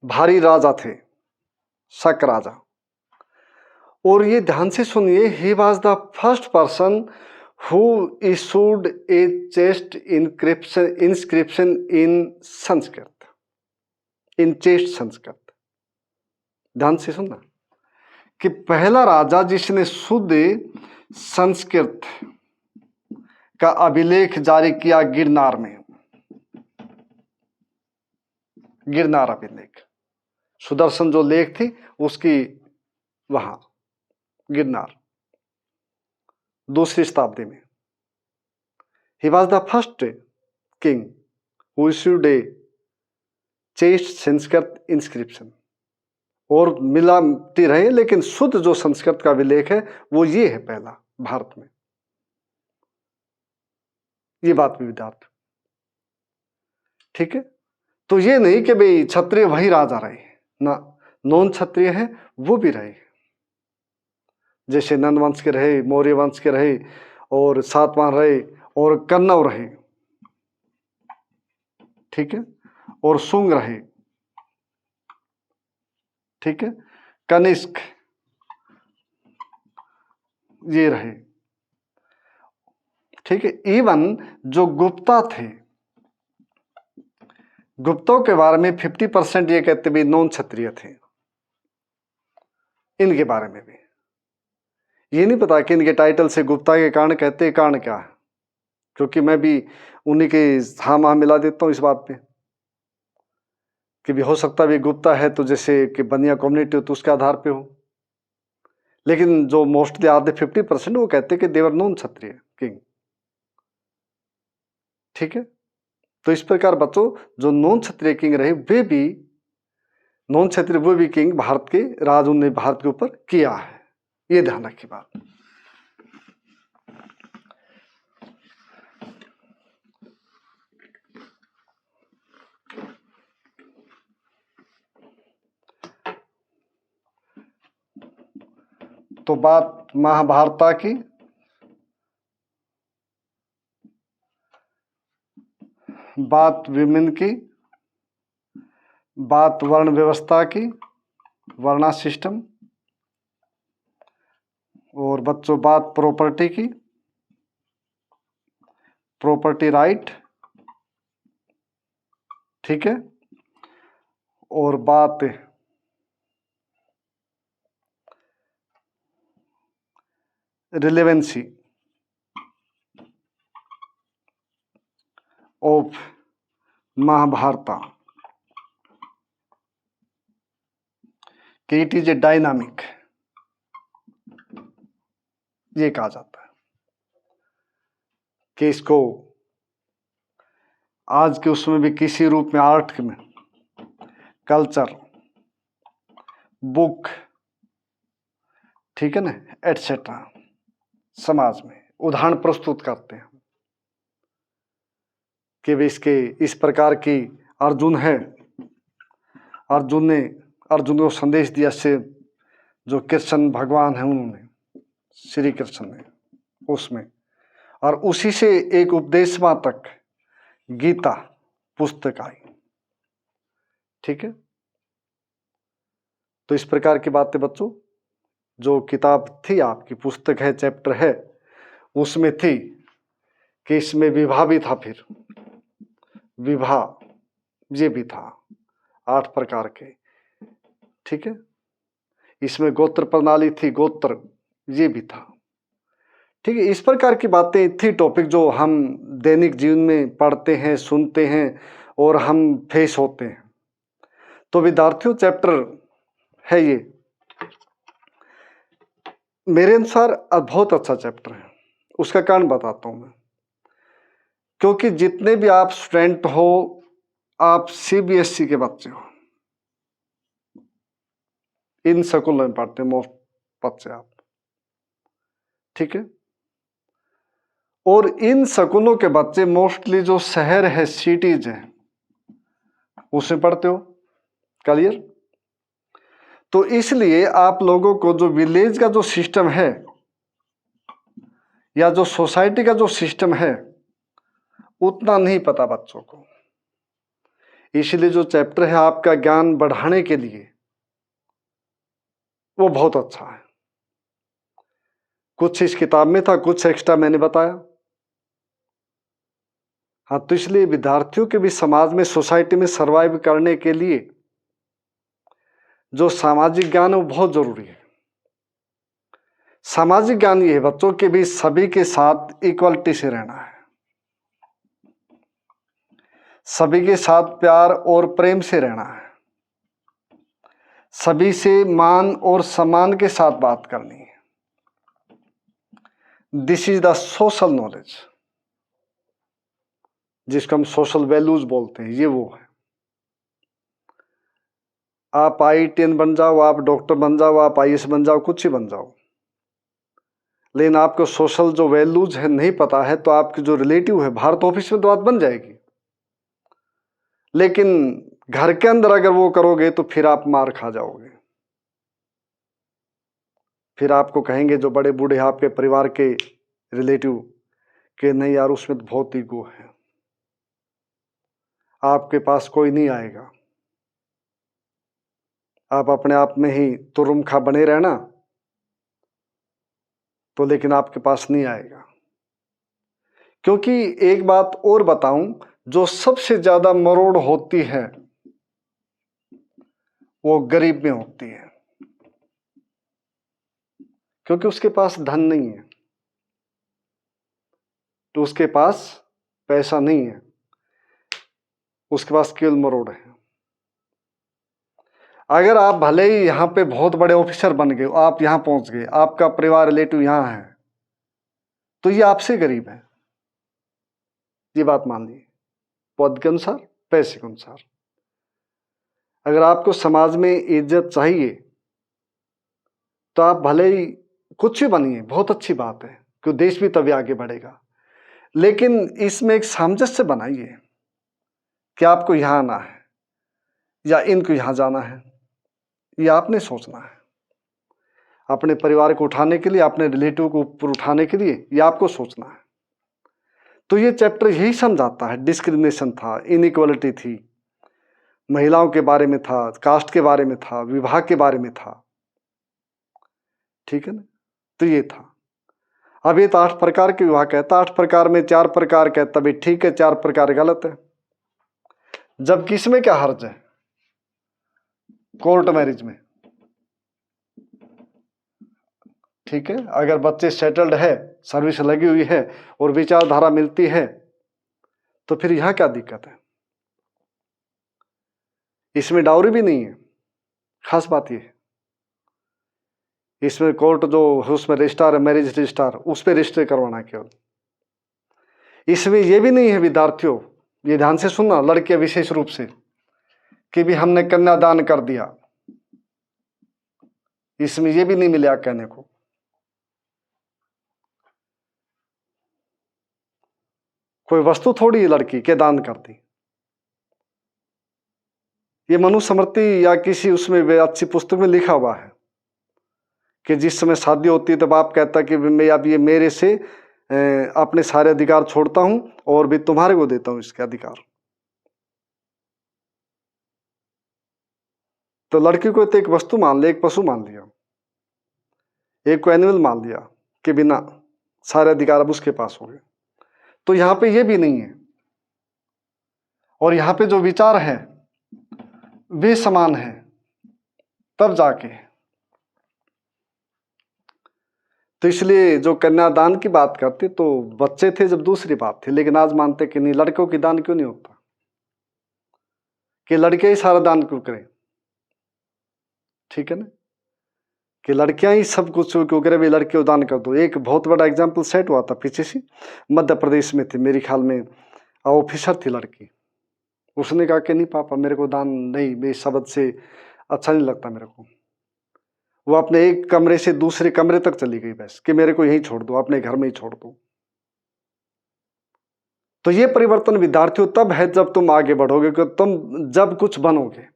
भारी राजा थे, शक राजा। और ये ध्यान से सुनिए, he was the first person who issued A chest inscription in Sanskrit, in chest Sanskrit. ध्यान से सुनना कि पहला राजा जिसने शुद्ध संस्कृत का अभिलेख जारी किया गिरनार में, गिरनार अभिलेख, सुदर्शन जो लेख थी उसकी वहां गिरनार, 2वीं शताब्दी में। He was the first king who issued A chest Sanskrit inscription. और मिलाती रहे, लेकिन शुद्ध जो संस्कृत का अभिलेख है वो ये है पहला भारत में, ये बात भी विद्यार्थ, ठीक है। तो ये नहीं कि भाई क्षत्रिय वही राजा रहे ना, नॉन क्षत्रिय है वो भी रहे, जैसे नंद वंश के रहे, मौर्य वंश के रहे, और सातवाहन रहे, और कन्नव रहे, ठीक है, और शुंग रहे, ठीक है, कनिष्क ये रहे, ठीक है। इवन जो गुप्ता थे, गुप्तों के बारे में 50% ये कहते भी नॉन क्षत्रिय थे। इनके बारे में भी ये नहीं पता कि इनके टाइटल से गुप्ता के कारण कहते हैं, कारण क्या है, क्योंकि मैं भी उन्हीं के हाँ माह मिला देता हूँ इस बात पे कि भी हो सकता भी गुप्ता है तो जैसे कि बनिया कम्युनिटी हो तो उसके आधार पे हो, लेकिन जो मोस्टली आधे 50% वो कहते हैं कि देवर नॉन क्षत्रिय किंग, ठीक है। तो इस प्रकार बच्चों जो नॉन क्षत्रिय किंग रहे वे भी नॉन क्षत्रिय वो भी किंग भारत के राज उन्होंने भारत के ऊपर किया है, ये ध्यान रखिए बात। तो बात महाभारत की, बात विमेन की, बात वर्ण व्यवस्था की, वर्णा सिस्टम। और बच्चों बात प्रॉपर्टी की, प्रॉपर्टी राइट, ठीक है। और बात रिलेवेंसी ऑफ महाभारत कि इट इज ए डायनामिक, ये कहा जाता है कि इसको आज के उसमें भी किसी रूप में, आर्ट में, कल्चर, बुक, ठीक है ना, एटसेट्रा, समाज में उदाहरण प्रस्तुत करते हैं कि वे इसके इस प्रकार की अर्जुन है, अर्जुन को संदेश दिया से जो कृष्ण भगवान है उन्होंने, श्री कृष्ण ने उसमें, और उसी से एक उपदेशवा तक गीता पुस्तक आई, ठीक है। तो इस प्रकार की बातें बच्चों, जो किताब थी आपकी, पुस्तक है, चैप्टर है, उसमें थी कि इसमें विवाह भी था, फिर विवाह ये भी था 8 प्रकार के, ठीक है। इसमें गोत्र प्रणाली थी, गोत्र ये भी था, ठीक है। इस प्रकार की बातें थी, टॉपिक जो हम दैनिक जीवन में पढ़ते हैं, सुनते हैं और हम फेस होते हैं। तो विद्यार्थियों चैप्टर है ये, मेरे अनुसार बहुत अच्छा चैप्टर है। उसका कारण बताता हूं मैं, क्योंकि जितने भी आप स्टूडेंट हो, आप सीबीएसई के बच्चे हो, इन स्कूल में पढ़ते मोस्ट बच्चे आप, ठीक है। और इन स्कूलों के बच्चे मोस्टली जो शहर है, सिटीज है, उसमें पढ़ते हो, क्लियर। तो इसलिए आप लोगों को जो विलेज का जो सिस्टम है या जो सोसाइटी का जो सिस्टम है उतना नहीं पता बच्चों को। इसलिए जो चैप्टर है आपका ज्ञान बढ़ाने के लिए वो बहुत अच्छा है। कुछ इस किताब में था, कुछ एक्स्ट्रा मैंने बताया। हाँ, तो इसलिए विद्यार्थियों के भी समाज में, सोसाइटी में सर्वाइव करने के लिए जो सामाजिक ज्ञान है वो बहुत जरूरी है। सामाजिक ज्ञान ये है बच्चों के भी सभी के साथ इक्वलिटी से रहना है, सभी के साथ प्यार और प्रेम से रहना है, सभी से मान और सम्मान के साथ बात करनी है। This is the social knowledge, जिसको हम सोशल वैल्यूज बोलते हैं, ये वो है। आप IITN बन जाओ, आप डॉक्टर बन जाओ, आप IAS बन जाओ, कुछ ही बन जाओ, लेकिन आपको सोशल जो वैल्यूज है नहीं पता है, तो आपके जो रिलेटिव है भारत ऑफिस में तो बात बन जाएगी, लेकिन घर के अंदर अगर वो करोगे तो फिर आप मार खा जाओगे। फिर आपको कहेंगे जो बड़े बूढ़े आपके परिवार के रिलेटिव कि नहीं यार उसमें तो बहुत ईगो है, आपके पास कोई नहीं आएगा, आप अपने आप में ही तुरुमखा बने रहना, तो लेकिन आपके पास नहीं आएगा। क्योंकि एक बात और बताऊं, जो सबसे ज्यादा मरोड़ होती है वो गरीब में होती है, क्योंकि उसके पास धन नहीं है, तो उसके पास पैसा नहीं है, उसके पास केवल मरोड़ है। अगर आप भले ही यहां पे बहुत बड़े ऑफिसर बन गए, आप यहां पहुंच गए, आपका परिवार रिलेटिव यहां है, तो ये आपसे गरीब है, ये बात मान लीजिए, पद के अनुसार, पैसे के अनुसार। अगर आपको समाज में इज्जत चाहिए तो आप भले ही कुछ भी बनिए, बहुत अच्छी बात है, क्योंकि देश भी तभी आगे बढ़ेगा, लेकिन इसमें एक सामंजस्य बनाइए कि आपको यहां आना है या इनको यहां जाना है, ये आपने सोचना है। अपने परिवार को उठाने के लिए, अपने रिलेटिव को ऊपर उठाने के लिए, ये आपको सोचना है। तो ये चैप्टर यही समझाता है, डिस्क्रिमिनेशन था, इनइक्वालिटी थी, महिलाओं के बारे में था, कास्ट के बारे में था, विवाह के बारे में था, ठीक है ना। तो ये था। अब ये तो 8 प्रकार के विवाह कहता, 8 प्रकार में 4 प्रकार कहता भी ठीक है, 4 प्रकार गलत है। जबकि इसमें क्या हर्ज है कोर्ट मैरिज में, ठीक है। अगर बच्चे सेटल्ड है, सर्विस लगी हुई है और विचारधारा मिलती है, तो फिर यहां क्या दिक्कत है। इसमें डाउरी भी नहीं है, खास बात ये है। इसमें कोर्ट जो है उसमें रजिस्ट्रार है, मैरिज रजिस्ट्रार, उस पर रजिस्टर करवाना है केवल। इसमें यह भी नहीं है विद्यार्थियों, ये ध्यान से सुनना, लड़के विशेष रूप से, कि भी हमने कन्यादान कर दिया, इसमें यह भी नहीं मिला कहने को। कोई वस्तु थोड़ी है लड़की के दान कर दी। ये मनुस्मृति या किसी उसमें अच्छी पुस्तक में लिखा हुआ है कि जिस समय शादी होती है तो बाप कहता कि मैं अब ये मेरे से अपने सारे अधिकार छोड़ता हूं और भी तुम्हारे को देता हूं इसके अधिकार। तो लड़की को तो एक वस्तु मान लिया, एक पशु मान लिया, एक को एनिमल मान लिया कि बिना सारे अधिकार अब उसके पास हो गए। तो यहां पे ये भी नहीं है, और यहां पे जो विचार है वे समान है, तब जाके। तो इसलिए जो कन्यादान की बात करते तो बच्चे थे जब दूसरी बात थी, लेकिन आज मानते कि नहीं, लड़कों की दान क्यों नहीं होता, कि लड़के ही सारा दान क्यों करें, ठीक है ना, कि लड़कियां ही सब कुछ क्यों करें, भी लड़के को दान कर दो। एक बहुत बड़ा एग्जाम्पल सेट हुआ था पीछे से, मध्य प्रदेश में थी, मेरे ख्याल में ऑफिसर थी लड़की। उसने कहा कि नहीं पापा मेरे को दान नहीं, मेरे शब्द से अच्छा नहीं लगता मेरे को। वो अपने एक कमरे से दूसरे कमरे तक चली गई, बस कि मेरे को यहीं छोड़ दो, अपने घर में ही छोड़ दो। तो ये परिवर्तन विद्यार्थियों तब है जब तुम आगे बढ़ोगे, कि तुम जब कुछ बनोगे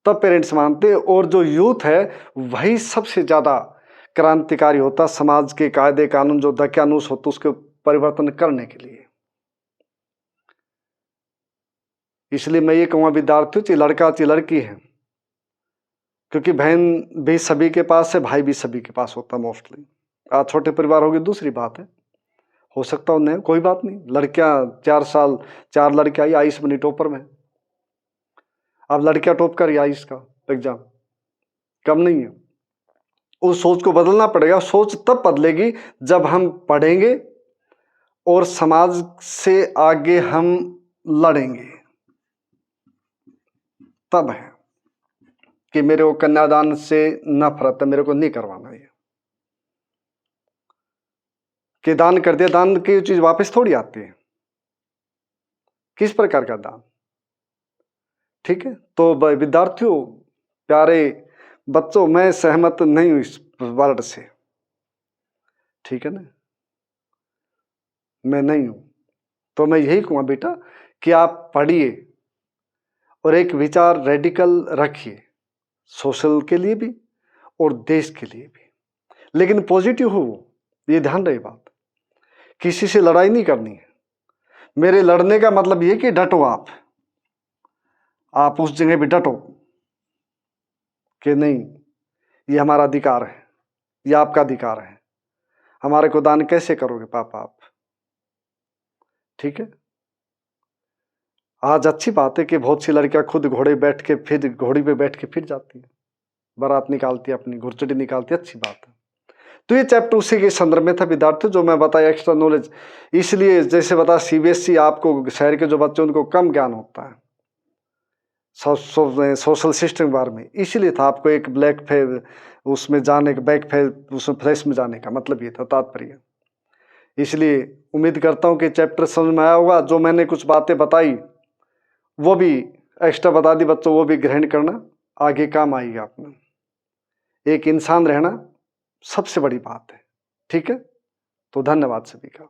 तब पेरेंट्स मानते। और जो यूथ है वही सबसे ज्यादा क्रांतिकारी होता, समाज के कायदे कानून जो दकियानूस होते उसके परिवर्तन करने के लिए। इसलिए मैं ये कहूँगा विद्यार्थियों, चाहे लड़का चाहे लड़की है, क्योंकि बहन भी सभी के पास है, भाई भी सभी के पास होता मोस्टली। आज छोटे परिवार होगी दूसरी बात है, हो सकता है नहीं, कोई बात नहीं। लड़कियां 4 साल 4 लड़कियां आई, आइस बनी टॉपर में। अब लड़कियां टॉप कर आइस का एग्जाम, कम नहीं है। उस सोच को बदलना पड़ेगा। सोच तब बदलेगी जब हम पढ़ेंगे और समाज से आगे हम लड़ेंगे, तब है कि मेरे को कन्यादान से नफरत है, मेरे को नहीं करवाना है, कि दान कर दिया, दान की चीज वापस थोड़ी आती है। किस प्रकार का दान, ठीक है। तो विद्यार्थियों, प्यारे बच्चों, मैं सहमत नहीं हूं इस वर्ड से, ठीक है ना, मैं नहीं हूं। तो मैं यही कहूंगा बेटा कि आप पढ़िए और एक विचार रेडिकल रखिए, सोशल के लिए भी और देश के लिए भी, लेकिन पॉजिटिव हो। ये ध्यान रहे बात, किसी से लड़ाई नहीं करनी है। मेरे लड़ने का मतलब ये कि डटो, आप उस जगह पे डटो कि नहीं, ये हमारा अधिकार है, ये आपका अधिकार है, हमारे को दान कैसे करोगे पापा आप, ठीक है। आज अच्छी बात है कि बहुत सी लड़कियां खुद घोड़े बैठ के फिर घोड़ी पे बैठ के फिर जाती है, बारात निकालती है, अपनी घुड़चटी निकालती है, अच्छी बात है। तो ये चैप्टर उसी के संदर्भ में था विद्यार्थियों, जो मैं बताया एक्स्ट्रा नॉलेज। इसलिए जैसे बता सीबीएसई आपको शहर के जो बच्चे उनको कम ज्ञान होता है सोशल सिस्टम के बारे में, इसलिए था आपको एक ब्लैक फेज उसमें जाने का, बैक फेज उसमें फ्रेश में जाने का मतलब ये था तात्पर्य। इसलिए उम्मीद करता हूँ कि चैप्टर समझ में आया होगा। जो मैंने कुछ बातें बताई वो भी एक्स्ट्रा बता दी बच्चों, वो भी ग्रहण करना, आगे काम आएगा अपना। एक इंसान रहना सबसे बड़ी बात है, ठीक है। तो धन्यवाद सभी का।